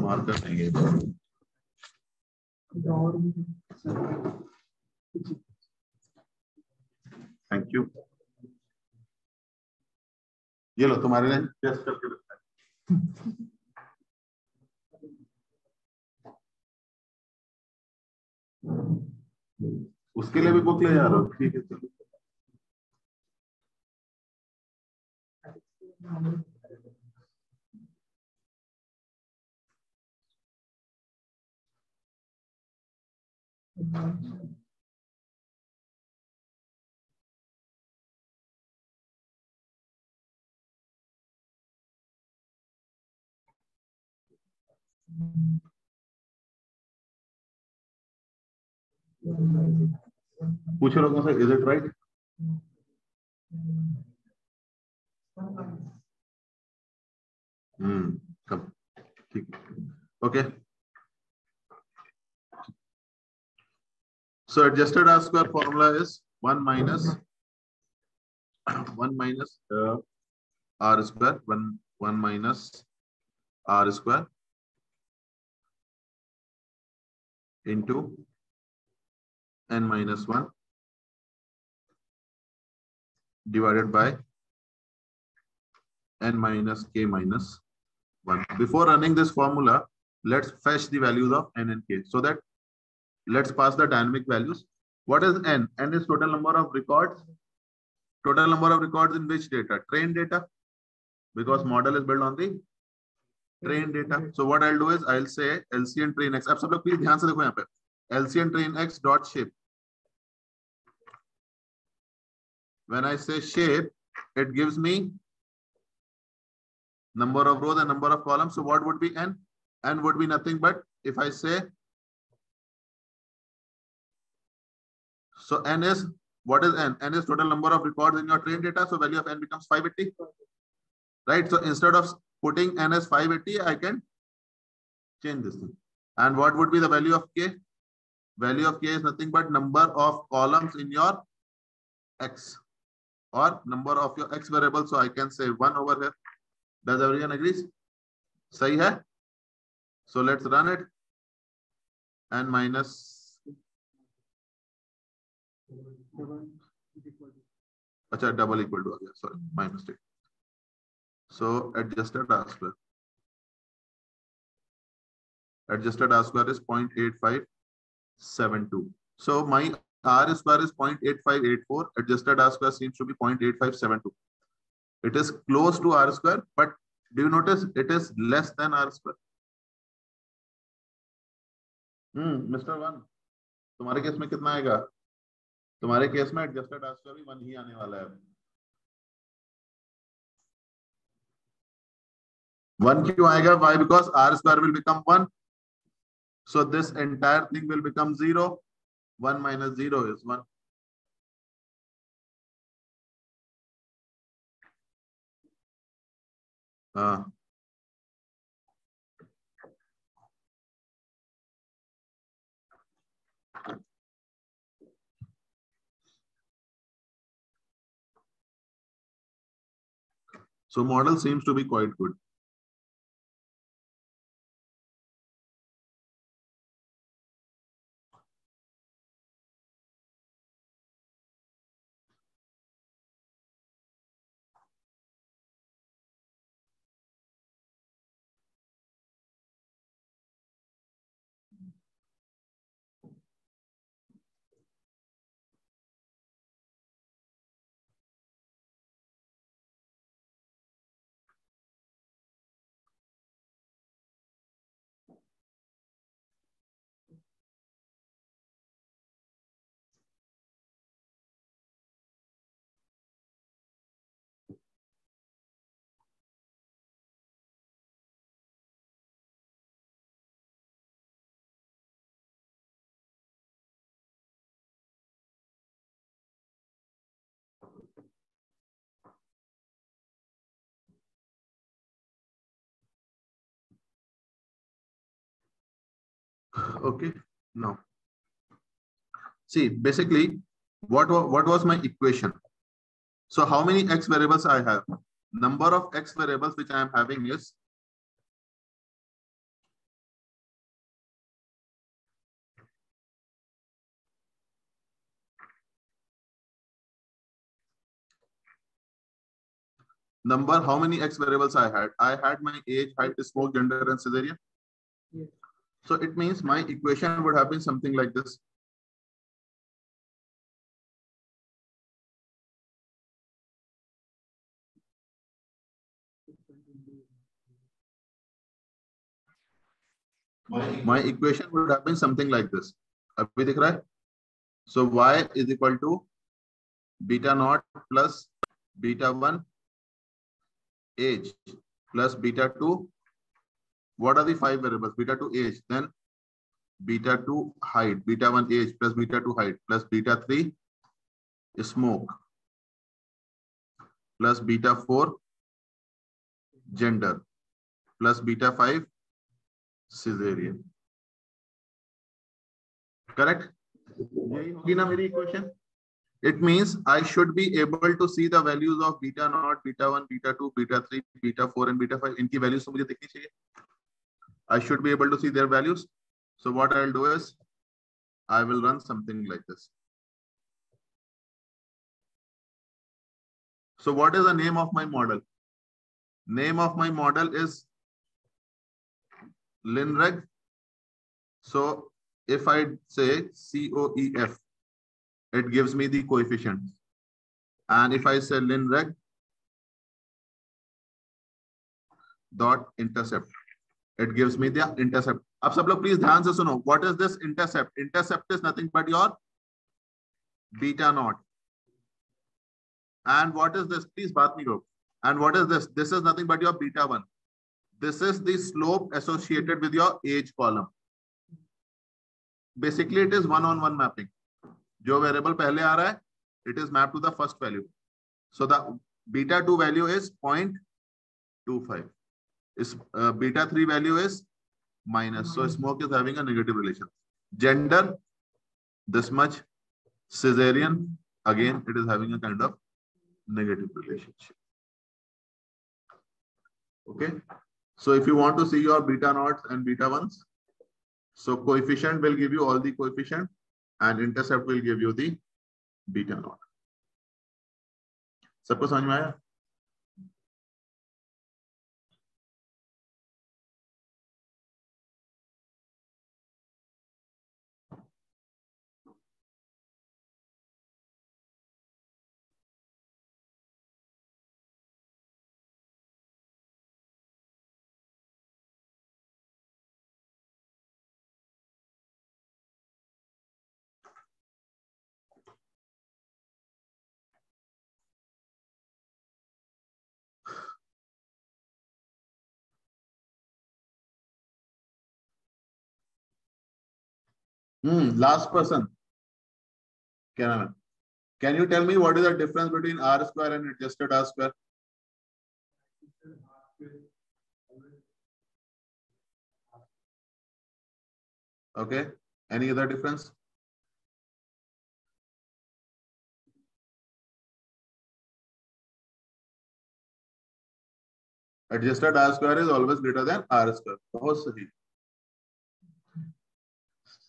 मार्कर नहीं है. Thank you. ये लो तुम्हारे लिए टेस्ट करके रखा है. उसके लिए भी बुक ले जा रहा हूँ. ठीक है चलो. पूछो लोगों से, इज इट राइट? कब? ठीक. Okay. So adjusted R square formula is 1 minus R square, 1 minus R square into n minus 1 divided by n minus k minus 1. Before running this formula, let's fetch the values of n and k. So that let's pass the dynamic values. What is n? N is total number of records. Total number of records in which data? Train data, because model is built on the train data. So what I'll do is I'll say LC and train x. अब सब लोग please ध्यान से देखो यहाँ पे. LC and train x dot shape. When I say shape, it gives me number of rows and number of columns. So what would be n? N would be nothing but, if I say, so n is, what is n? N is total number of records in your train data. So value of n becomes 580. Right? So instead of putting n as 580, I can change this thing. And what would be the value of k? Value of k is nothing but number of columns in your x, or number of your x variable. So I can say 1 over here. Does everyone agrees? Sahi hai? So let's run it. N minus, अच्छा double equal to आ गया, sorry, my mistake. So adjusted R square. Adjusted R square is 0.8572. So my R square is 0.8584. Adjusted R square seems to be 0.8572. It is close to R square, but do you notice it is less than R square? Mr. One, तुम्हारे case में कितना आएगा? तुम्हारे case में adjusted R square भी 1 ही आने वाला है. 1 क्यों आएगा? Why? Because R square will become 1. So this entire thing will become 0. 1 minus 0 is 1. So model seems to be quite good. Okay, now see basically what was my equation? So how many x variables I have? Number of x variables which I am having is number. How many x variables I had? I had my age, height, smoke, gender, and cesarean. Yes. So it means my equation would have been something like this. My equation would have been something like this. अभी दिख रहा है? So y is equal to beta naught plus beta 1 age plus beta 2. What are the 5 variables? Beta 2 age, then beta 2 height, beta 1 age plus beta 2 height plus beta 3 smoke plus beta 4 gender plus beta 5 cesarean. Correct? यही होगी ना मेरी equation? It means I should be able to see the values of beta naught, beta 1, beta 2, beta 3, beta 4 and beta 5. इनकी values तो मुझे दिखनी चाहिए. I should be able to see their values. So what I'll do is I will run something like this. So what is the name of my model? Name of my model is LinReg. So if I say COEF, it gives me the coefficients. And if I say LinReg dot intercept, it gives me the intercept. अब सब लोग please ध्यान से सुनो. What is this intercept? Intercept is nothing but your beta naught. And what is this? Please बात नहीं करो. And what is this? This is nothing but your beta 1. This is the slope associated with your age column. Basically, it is one-on-one mapping. जो variable पहले आ रहा है, it is mapped to the first value. So the beta 2 value is 0.25. Is beta 3 value is minus. So smoke is having a negative relation. Gender, this much. Cesarean, again, it is having a kind of negative relationship. Okay. So if you want to see your beta naughts and beta 1s, so coefficient will give you all the coefficient and intercept will give you the beta naught. सबको समझ में आया? Last person. Can you tell me what is the difference between R square and adjusted R square? Okay. Any other difference? Adjusted R square is always greater than R square. बहुत सही.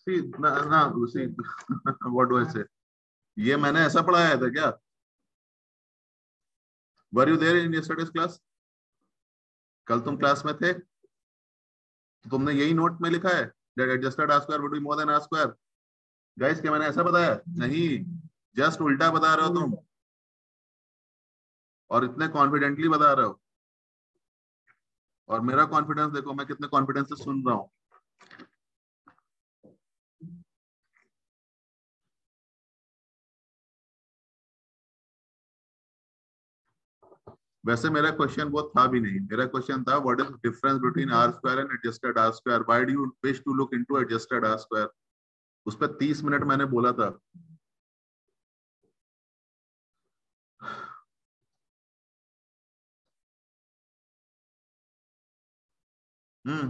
See, see, what do I say? ये मैंने ऐसा पढ़ाया था क्या? Were you there in yesterday's class? कल तुम क्लास में थे? तो तुमने यही नोट में लिखा है that adjusted R square would be more than R square. Guys, क्या मैंने ऐसा बताया? नहीं, जस्ट उल्टा बता रहे हो तुम, और इतने कॉन्फिडेंटली बता रहे हो. और मेरा कॉन्फिडेंस देखो, मैं कितने कॉन्फिडेंस से सुन रहा हूं. वैसे मेरा क्वेश्चन वो था भी नहीं. मेरा क्वेश्चन था what is difference between R square and adjusted R square, why do you wish to look into adjusted R square. उस पर 30 मिनट मैंने बोला था.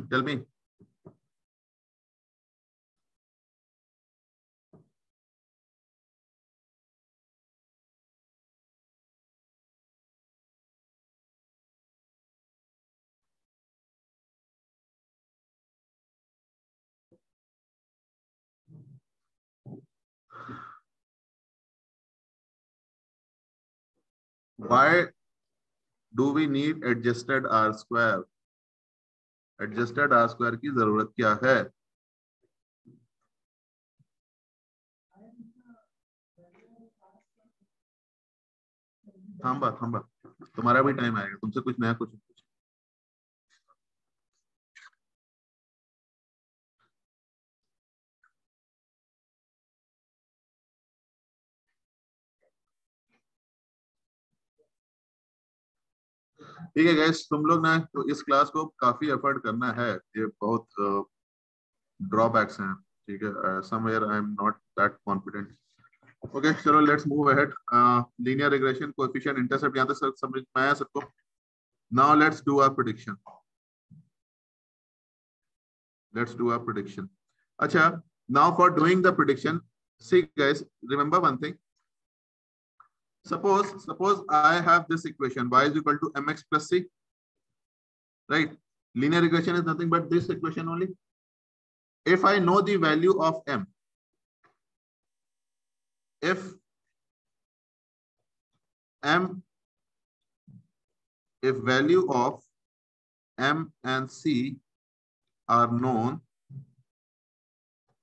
Tell me. Why do we need adjusted R square? Adjusted R square की जरूरत क्या है? थांबा थांबा, तुम्हारा भी टाइम आएगा. तुमसे कुछ नया कुछ. ठीक है गैस, तुम लोग ना तो इस क्लास को काफी एफर्ट करना है. ये बहुत ड्रॉबैक्स हैं. ठीक है, somewhere I am not that confident. Okay चलो, let's move ahead. Linear regression, coefficient, intercept, यहां तक समझ में आया सबको. Now let's do our prediction. Let's do a prediction. Acha, now for doing the prediction, see guys, remember one thing. Suppose I have this equation, y is equal to mx plus c, right? Linear regression is nothing but this equation only. If I know the value of m, if value of m and c are known,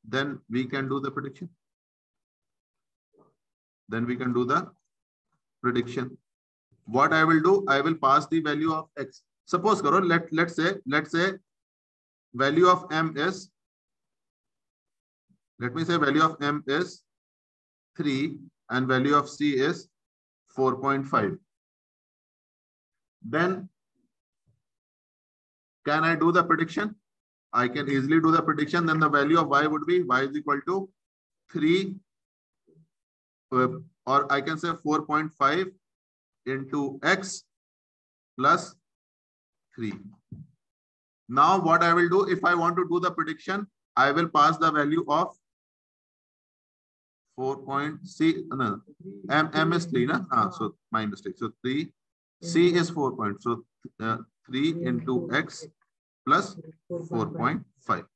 then we can do the prediction. What I will do, I will pass the value of x. Suppose karo, let's say value of m is, let me say value of m is 3 and value of c is 4.5. Then can I do the prediction? I can easily do the prediction. Then the value of y would be y is equal to 3, or I can say 4.5 into x plus 3. Now what I will do, if I want to do the prediction, I will pass the value of 4.c, no, m is 3, na? So my mistake. So 3, c is 4 point. So 3 into x plus 4.5.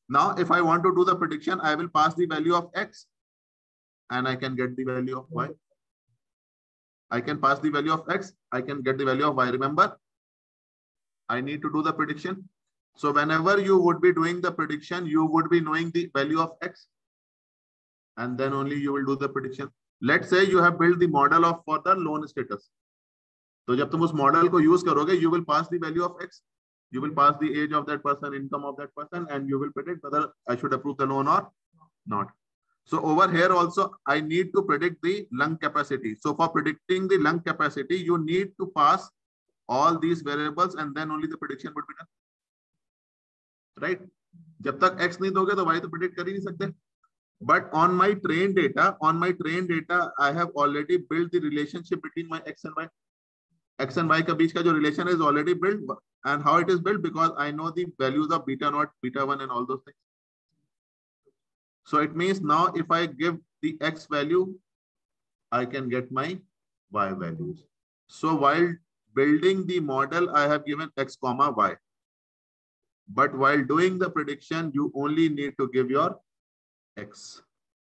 Now if I want to do the prediction, I will pass the value of x and I can get the value of y. I can pass the value of x, I can get the value of y. Remember, I need to do the prediction. So whenever you would be doing the prediction, you would be knowing the value of x, and then only you will do the prediction. Let's say you have built the model of for the loan status. तो जब तुम उस model को use करोगे, you will pass the value of x, you will pass the age of that person, income of that person, and you will predict whether I should approve the loan or not. So over here also, I need to predict the lung capacity. So for predicting the lung capacity, you need to pass all these variables, and then only the prediction would be done. Right? जब तक x नहीं दोगे तो y तो predict कर ही नहीं सकते. But on my trained data, I have already built the relationship between my x and y. X and y का बीच का जो relation is already built, and how it is built, because I know the values of beta naught, beta 1 and all those things. So it means now if I give the x value, I can get my y values. So while building the model, I have given x comma y. But while doing the prediction, you only need to give your x.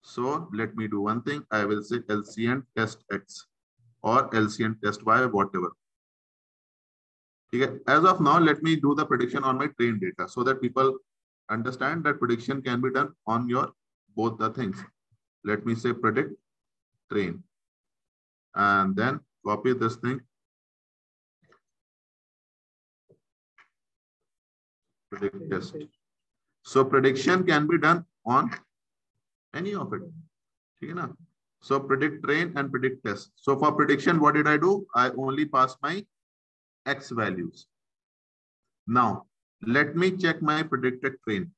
So let me do one thing. I will say LCN test x or LCN test y, whatever. Okay. As of now, let me do the prediction on my trained data so that people understand that prediction can be done on your both the things. Let me say predict train and then copy this thing. Predict test. So prediction can be done on any of it. Okay, na? So predict train and predict test. So for prediction, what did I do? I only passed my x values. Now let me check my predicted train.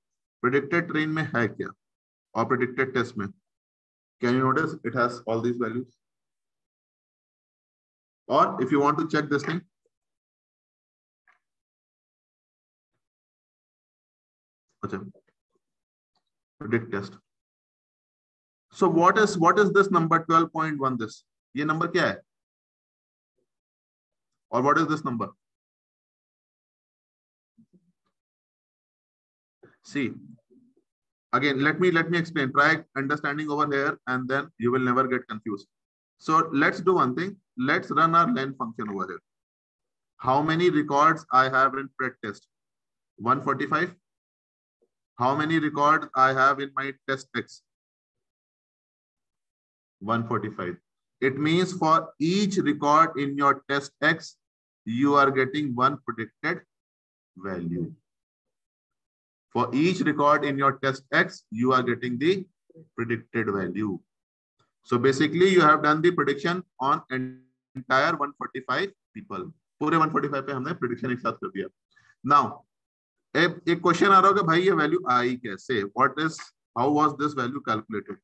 Predicted train में है क्या? Or predicted test में? Can you notice it has all these values? Or if you want to check this thing, predict test. So what is this number 12.1? This ये number क्या है? Or what is this number? See, again, let me explain. Try understanding over here, and then you will never get confused. So let's do one thing. Let's run our len function over here. How many records I have in pred test? 145. How many records I have in my test x? 145. It means for each record in your test x, you are getting one predicted value. For each record in your test x, you are getting the predicted value. So basically, you have done the prediction on entire 145 people. पूरे 145 पे हमने prediction एक साथ कर दिया. Now, एक question आ रहा होगा भाई ये value आई कैसे? How was this value calculated?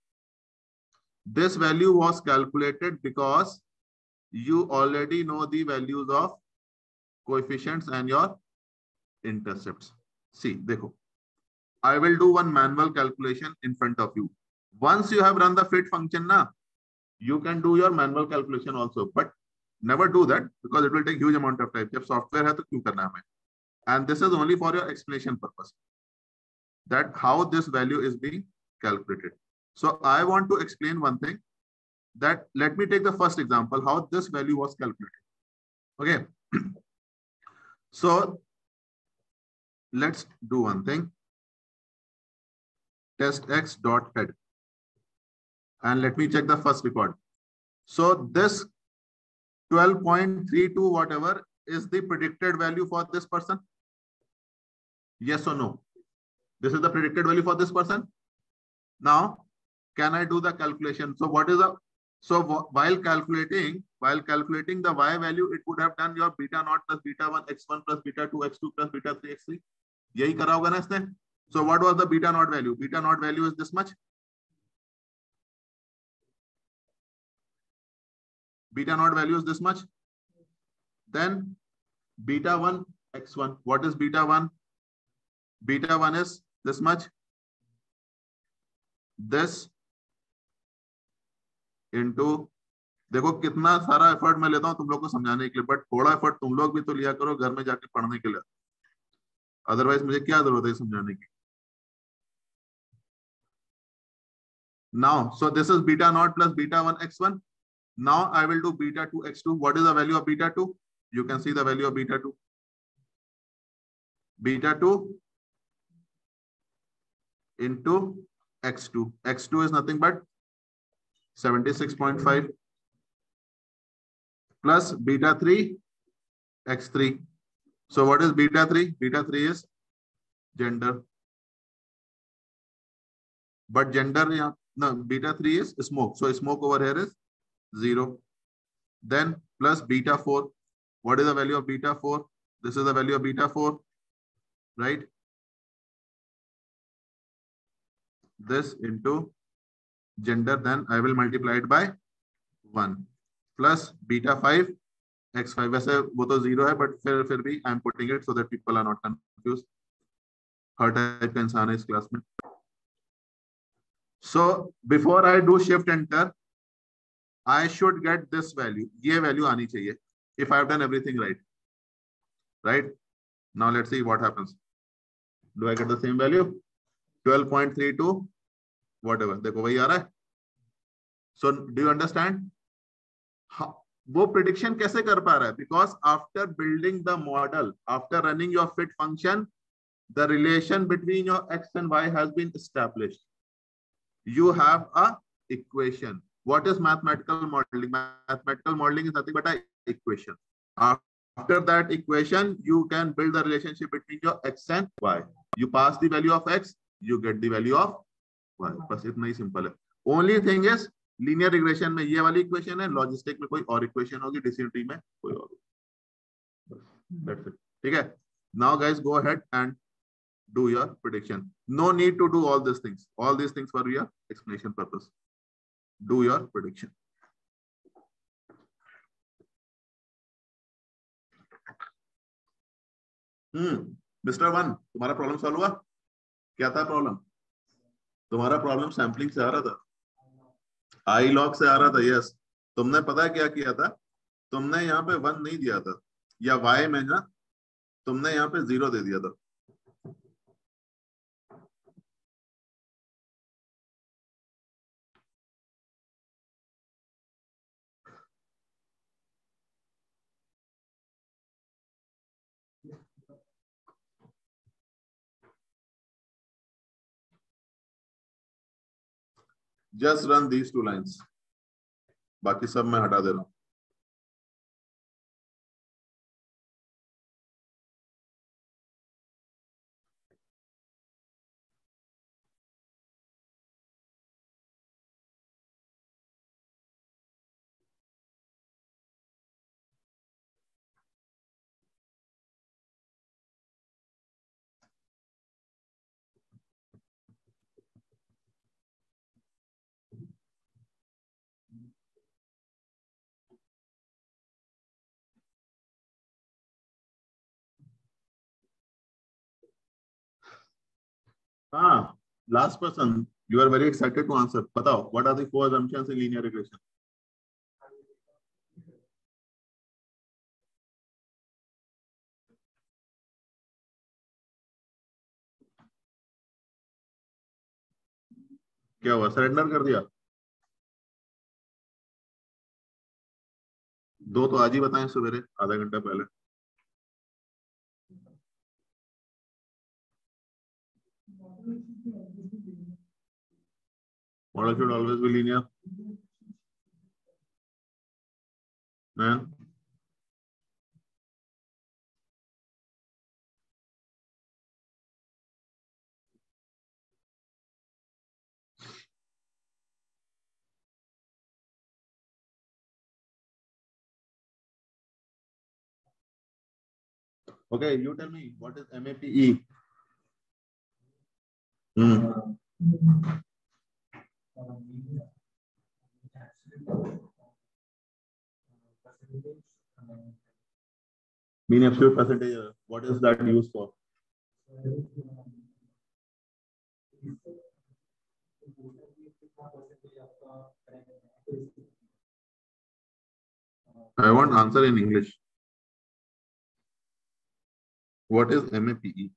This value was calculated because you already know the values of coefficients and your intercepts. See, देखो. I will do one manual calculation in front of you. Once you have run the fit function, you can do your manual calculation also. But never do that because it will take huge amount of time. If software hai, to kyun karna hai? And this is only for your explanation purpose. That how this value is being calculated. So I want to explain one thing. That let me take the first example how this value was calculated. Okay. So let's do one thing. Test x dot head. And let me check the first record. So this 12.32 whatever is the predicted value for this person. Yes or no? This is the predicted value for this person. Now, can I do the calculation? So what is the, so while calculating the y value, it would have done your beta naught plus beta 1 x1 plus beta 2 x2 plus beta 3 x3. यही करा होगा ना इसने? So what was the beta naught value? Beta naught value is this much. Beta naught value is this much. Then beta 1 x1. What is beta 1? Beta 1 is this much. This into, देखो कितना सारा effort मैं लेता हूं तुम लोग को समझाने के लिए, बट थोड़ा एफर्ट तुम लोग भी तो लिया करो घर में जाके पढ़ने के लिए. अदरवाइज मुझे क्या जरूरत है समझाने की. Now, so this is beta naught plus beta 1 x1. Now I will do beta 2 x2. What is the value of beta 2? You can see the value of beta 2. Beta 2 into x2. X2 is nothing but 76.5 plus beta 3 x3. So what is beta 3? Beta 3 is gender. But gender, no, beta 3 is smoke. So smoke over here is 0. Then plus beta 4. What is the value of beta 4? This is the value of beta 4, right? This into gender, then I will multiply it by 1 plus beta 5 x5. वैसे वो तो 0 है, but फिर भी I am putting it so that people are not confused. Her type का इंसान है इस क्लास में. So before I do shift enter, I should get this value. ये value आनी चाहिए. if I have done everything right. Right? Now let's see what happens. Do I get the same value? 12.32, whatever. देखो वही आ रहा है. So do you understand? वो prediction कैसे कर पा रहा है? Because after building the model, after running your fit function, the relation between your x and y has been established. You have a equation. What is mathematical modeling? Mathematical modeling is nothing but an equation. After that equation, you can build the relationship between your x and y. You pass the value of x, you get the value of y. बस इतना ही simple है. Only thing is linear regression में ये वाली equation है, logistic में कोई और equation होगी, discrete में कोई और. That's it. ठीक है. Now guys, go ahead and do your prediction. No need to do all these things. All these things for your explanation purpose. Do your prediction. Mr. 1, तुम्हारा प्रॉब्लम सॉल्व हुआ? क्या था problem? तुम्हारा problem sampling से आ रहा था, I log से आ रहा था. यस. तुमने पता क्या किया था? तुमने यहाँ पे 1 नहीं दिया था, या y में ना तुमने यहाँ पे 0 दे दिया था. Just run these 2 lines. बाकी सब मैं हटा दे रहा हूँ. हाँ, last person, you are very excited to answer. बताओ, what are the 4 assumptions in linear regression? क्या हुआ? सरेंडर कर दिया? 2 तो आज ही बताएं सवेरे, आधा घंटा पहले. Model should always be linear. Man. Okay, you tell me, what is MAPE? Mean absolute percentage. What is that used for? I want answer in English. What is MAPE?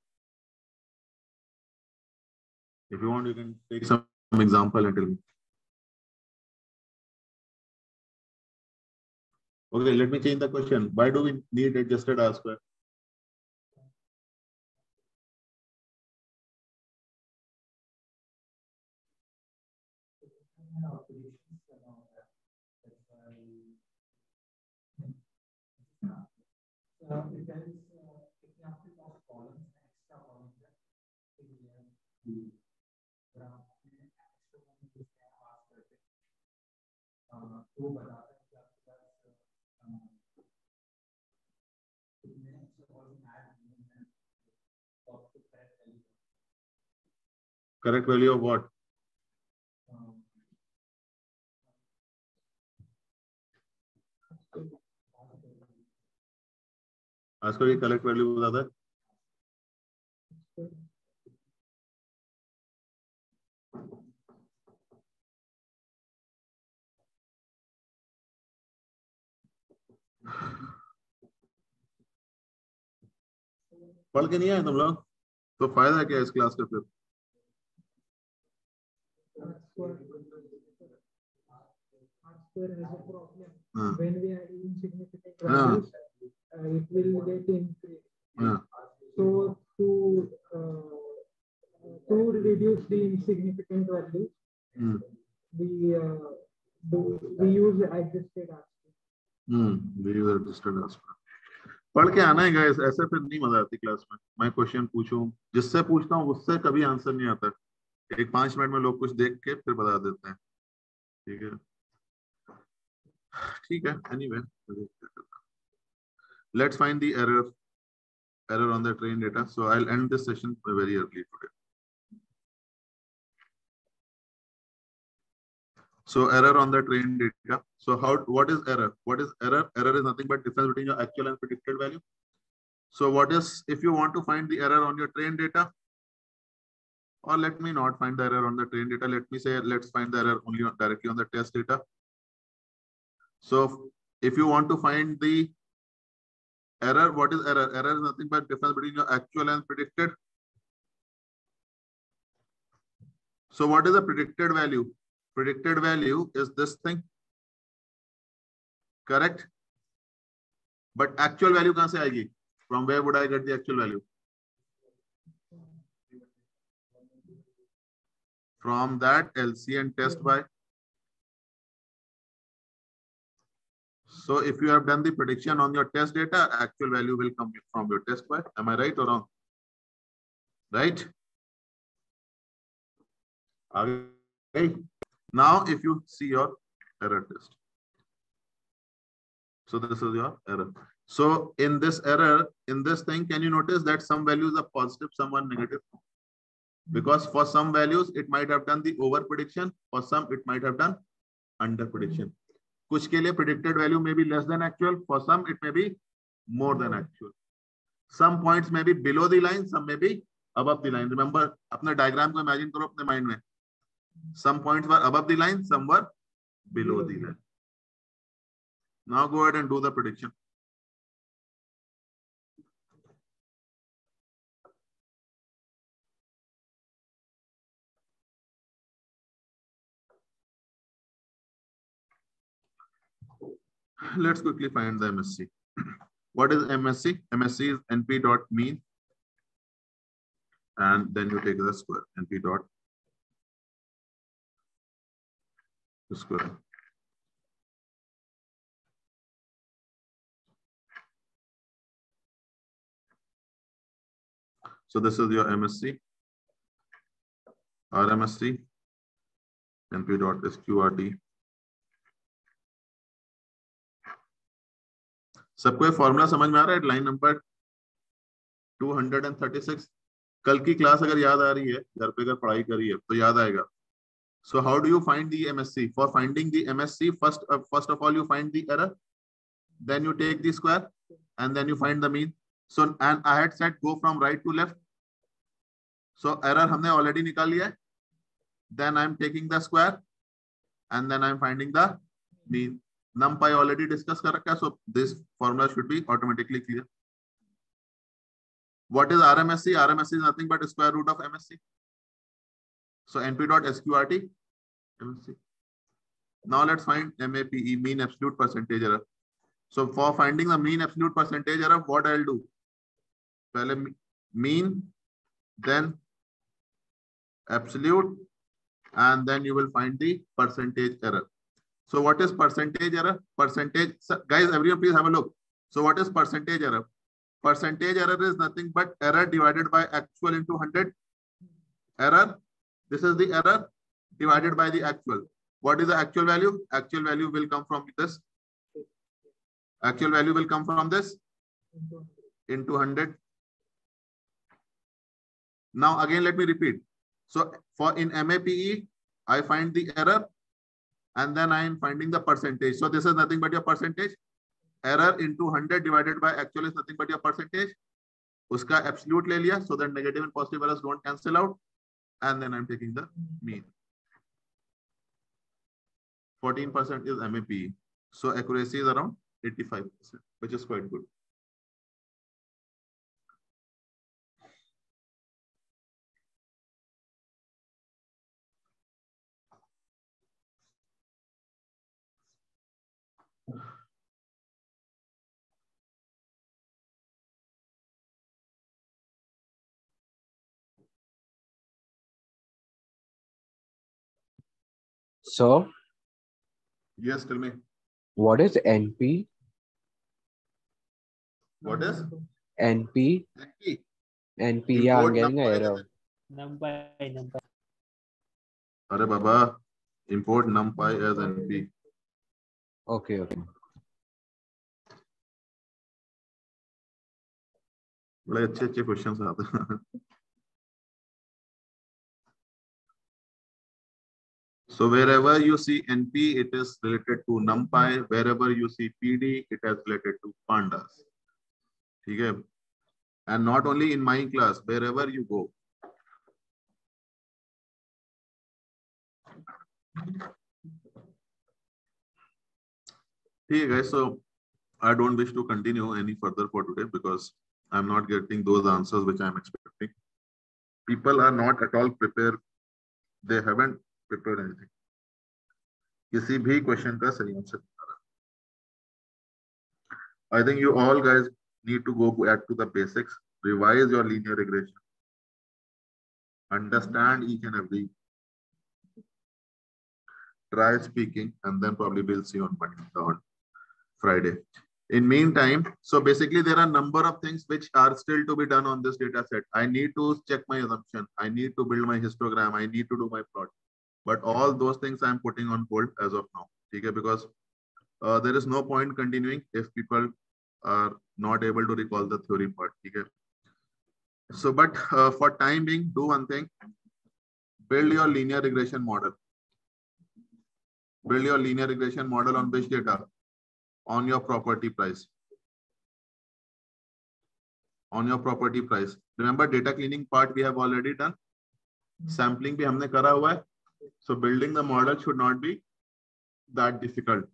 If you want, you can take some example and tell me. Okay, let me change the question. Why do we need adjusted R square? Correct value of what? R square की correct value बता दे. पढ़ के नहीं आए तुम लोग तो फायदा क्या है इस क्लास का फिर? हाँ When we add insignificant हाँ values, it will get increased. हाँ So to reduce the insignificant values, we use adjusted aspect. we use adjusted aspect. पढ़ के आना है गाइस, ऐसे फिर नहीं मजा आती क्लास में। मैं क्वेश्चन पूछूं, जिससे पूछता हूँ उससे कभी आंसर नहीं आता। एक 5 मिनट में लोग कुछ देख के फिर बता देते हैं। ठीक है ठीक है, anyway let's find the error on the train data. So I'll end this session very early today. So error on the train data. So what is error? What is error? Error is nothing but difference between your actual and predicted value. So what is, if you want to find the error on your train data, or let me not find the error on the train data, let me say let's find the error only directly on the test data. So if you want to find the error, what is error? Error is nothing but difference between your actual and predicted. So what is the predicted value? Predicted value is this thing, correct? But actual value kahan se aayegi? From where would I get the actual value? From that LC and test by. So if you have done the prediction on your test data, actual value will come from your test by. Am I right or wrong? Right? Okay. Now if you see your error test. So this is your error. So in this error, in this thing, can you notice that some values are positive, some are negative? Because for some values, it might have done the over prediction. For some, it might have done under prediction. कुछ के लिए predicted value may be less than actual. For some, it may be more than actual. Some points may be below the line, some may be above the line. Remember, अपने diagram को imagine करो अपने mind में. Some points were above the line, some were below the line. Now go ahead and do the prediction. Let's quickly find the MSC. What is MSC? MSC is np.mean, and then you take the square, np dot square. So this is your MSC, RMSC, np dot sqrt. सबको ये formula समझ में आ रहा है? Line number 236. कल की class अगर याद आ रही है, घर पे अगर पढ़ाई करी है तो याद आएगा. So how do you find the MSC? For finding the MSC, first of all you find the error, then you take the square, and then you find the mean. So and I had said go from right to left. So error हमने already निकाल लिया है. Then I am taking the square, and then I am finding the mean. NumPy already discussed कर रखा है, so this formula should be automatically clear. What is RMSC? RMSC is nothing but square root of MSC. So np.sqrt MSC. Now let's find MAPE, mean absolute percentage error. So for finding the mean absolute percentage error, what I'll do? पहले mean, then absolute, and then you will find the percentage error. So what is percentage error? Percentage, guys, everyone please have a look. So what is percentage error? Percentage error is nothing but error divided by actual into 100. Error, this is the error divided by the actual. What is the actual value? Actual value will come from this. Actual value will come from this into 100. Now again, let me repeat. So for in MAPE, I find the error, and then I am finding the percentage. So this is nothing but your percentage. Error into 100 divided by actual is nothing but your percentage. Uska absolute ले लिया, so that negative and positive errors don't cancel out. And then I'm taking the mean. 14% is MAPE. So accuracy is around 85%, which is quite good. So, Yes, tell me. what is NP? What is NP? NP? NP, yeah, I'm Import getting an NumPy. error. NumPy. अरे बाबा, import NumPy as NP. Okay. बड़े अच्छे questions आते हैं. So wherever you see NP, it is related to NumPy. Wherever you see PD, it is related to Pandas. Okay? And not only in my class, wherever you go. Okay, guys. So I don't wish to continue any further for today because I'm not getting those answers which I'm expecting. People are not at all prepared. They haven't prepared anything. किसी भी question का सही answer. I think you all guys need to go back to the basics, revise your linear regression, understand each and every, try speaking, and then probably we'll see on Monday or Friday. In meantime, so basically there are a number of things which are still to be done on this data set. I need to check my assumption. I need to build my histogram. I need to do my plot. But all those things I'm putting on hold as of now. Okay, because there is no point continuing if people are not able to recall the theory part. Okay. So, but for time being, do one thing. Build your linear regression model. Build your linear regression model on which data? On your property price. On your property price. Remember, data cleaning part we have already done. Sampling bhi humne kara hua hai. So building the model should not be that difficult.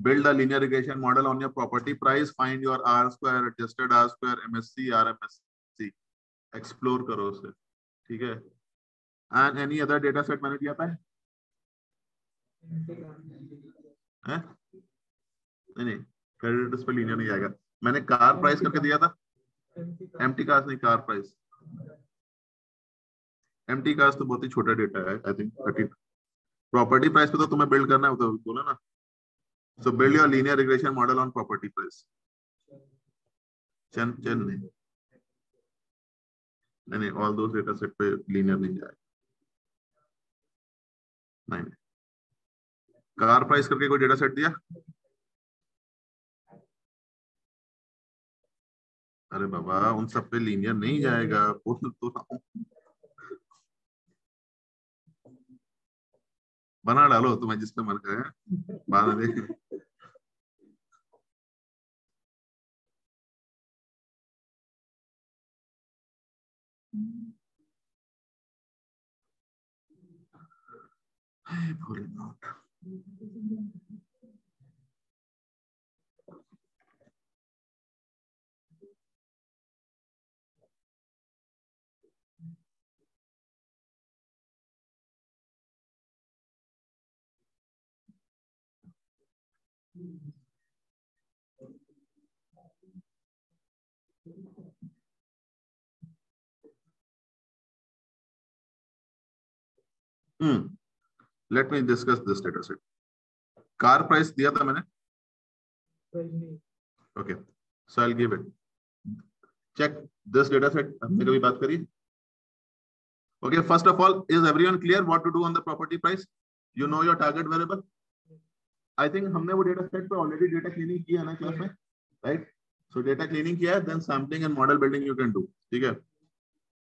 Build a linear regression model on your property price. Find your R square, adjusted R square, MSC, RMSC. Explore karo usse. ठीक है? And any other data set मैंने दिया था? हैं? नहीं, creditors पे linear नहीं आएगा. मैंने कार प्राइस करके दिया था. एम्प्टी कास्ट नहीं, कार प्राइस. एम्प्टी कास्ट तो बहुत ही छोटा डेटा है. I think 30. प्रॉपर्टी प्राइस पे तो तुम्हें बिल्ड करना है, तो बोला ना. So build your linear regression model on property price. नहीं, all those data set पे linear नहीं जाएगा. नहीं. कार प्राइस करके कोई डेटा सेट दिया? अरे बाबा, उन सब पे लीनियर नहीं जाएगा. बोल तो रहा हूं. बना डालो तुम्हें जिस पे मन करे. बाद में Bholenath. Let me discuss this data set. Car price दिया था मैंने. Okay, so I'll give it. Check this data set. हमने कभी बात करी? Okay, first of all, is everyone clear what to do on the property price? You know your target variable. I think हमने वो data set पे already data cleaning किया है ना class में, right? So data cleaning किया है, then sampling and model building you can do. ठीक है?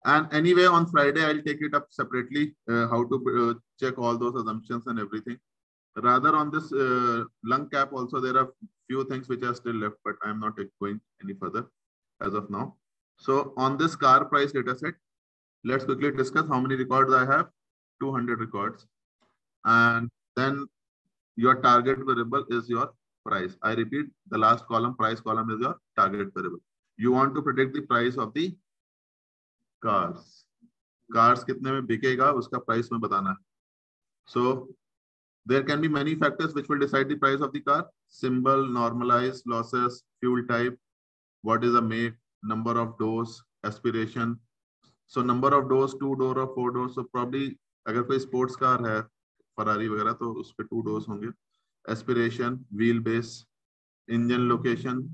And anyway, on Friday I'll take it up separately. How to check all those assumptions and everything. Rather on this lung cap also there are few things which are still left, but I'm not going any further as of now. So on this car price data set, let's quickly discuss how many records I have. 200 records. And then your target variable is your price. I repeat, the last column, price column, is your target variable. You want to predict the price of the cars. Cars कितने में बिकेगा उसका price में बताना है. So there can be many factors which will decide the price of the car. Symbol, normalized, losses, fuel type, what is the make, number of doors, aspiration. So number of doors, 2 door or 4 doors. So probably अगर कोई sports car है, Ferrari वगैरह, तो उस पे 2 doors होंगे. Aspiration, wheel base, engine location,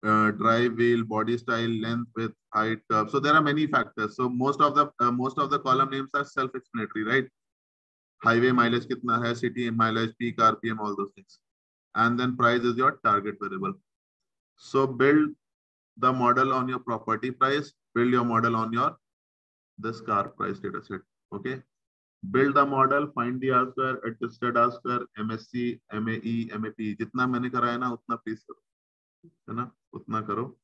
drive wheel, body style, length, width, height, curve. So there are many factors. So most of the column names are self-explanatory, right? Highway mileage kitna hai, city mileage, peak RPM, all those things. And then price is your target variable. So build the model on your property price, build your model on your this car price data set. Okay. Build the model, find the R square, adjusted R square, MSC, MAE, MAP. जितना मैंने कराया ना उतना please करो, है ना, उतना करो.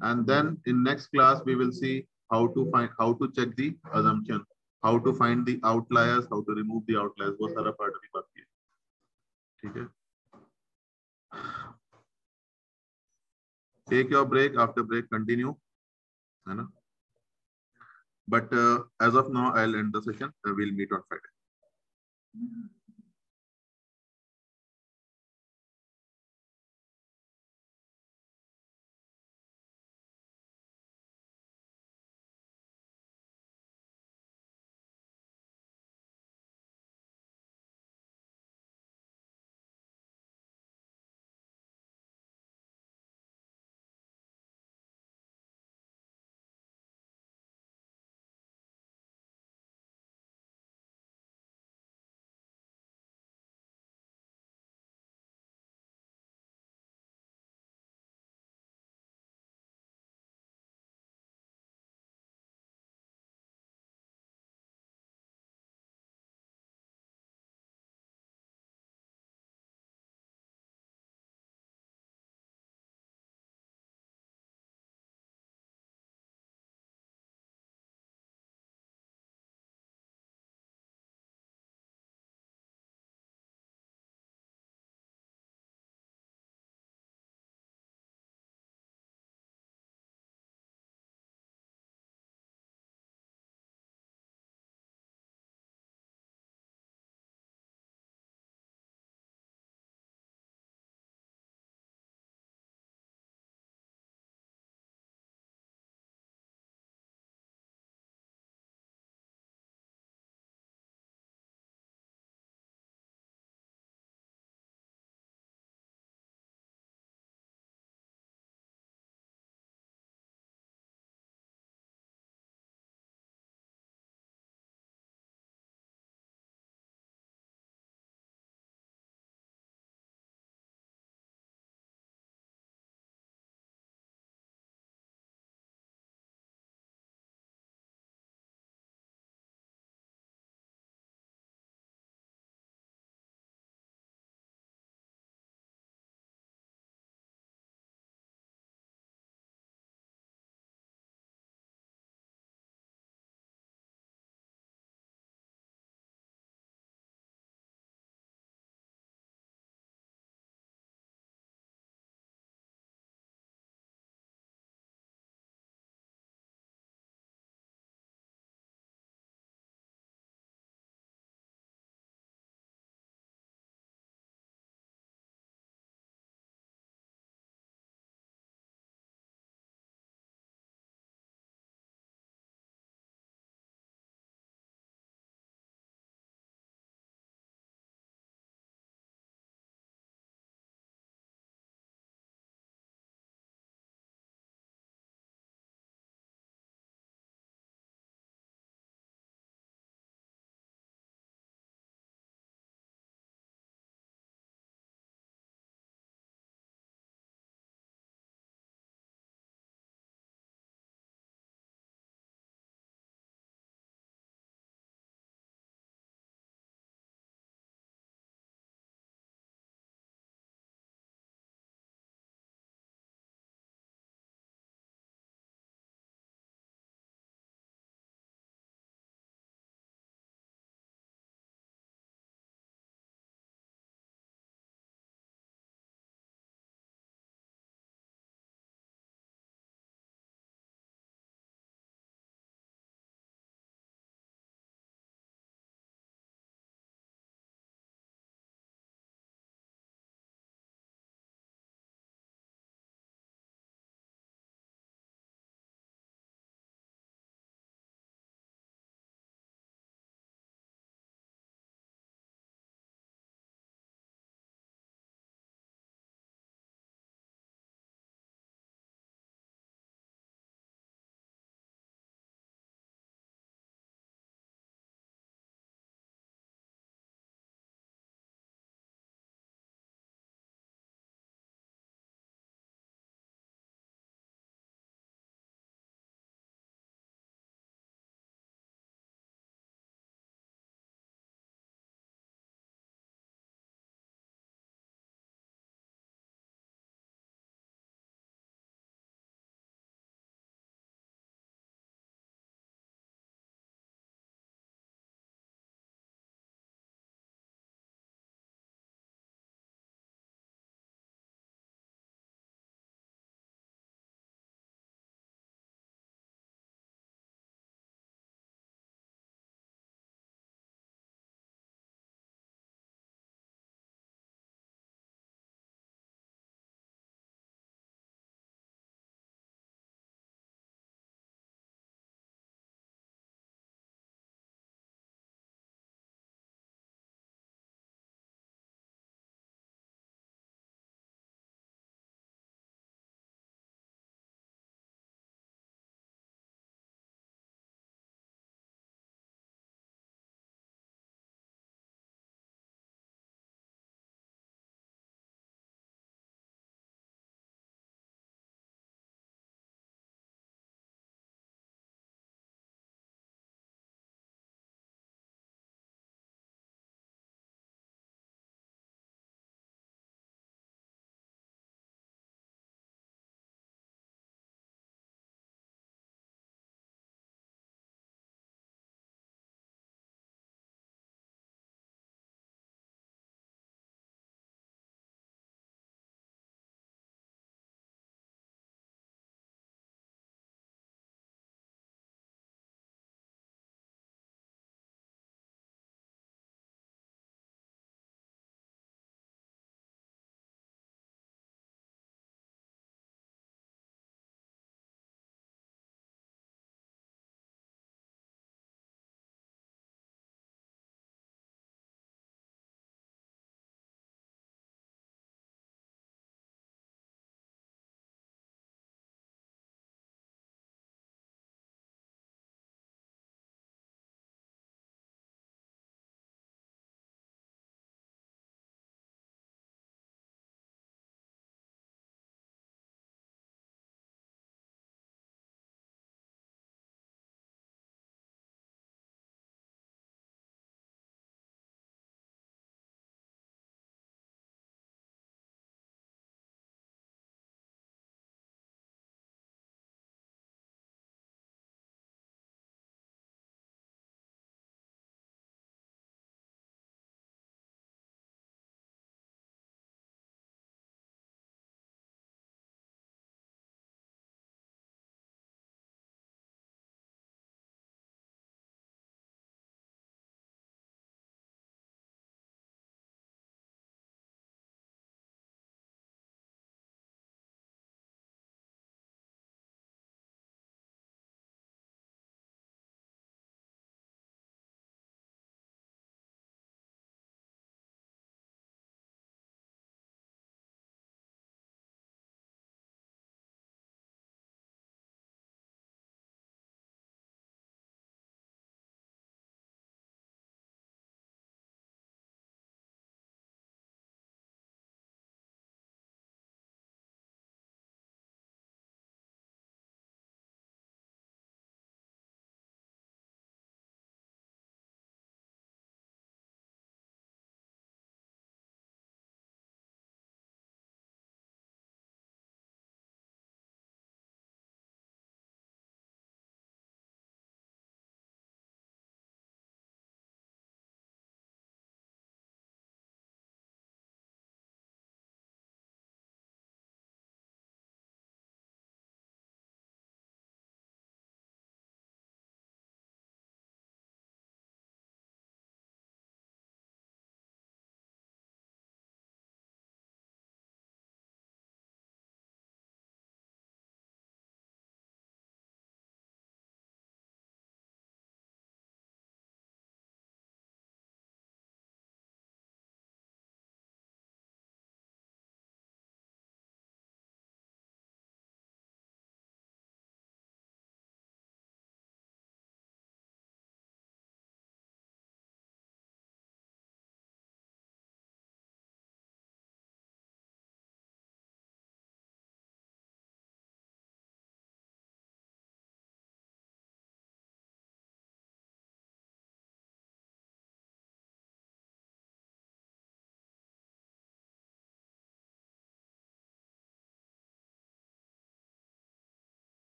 And then in next class we will see how to check the assumption, how to find the outliers, how to remove the outliers. वो सारा part अभी बाकी है. ठीक है. Take your break. After break continue, है ना. But as of now I'll end the session. We'll meet on Friday.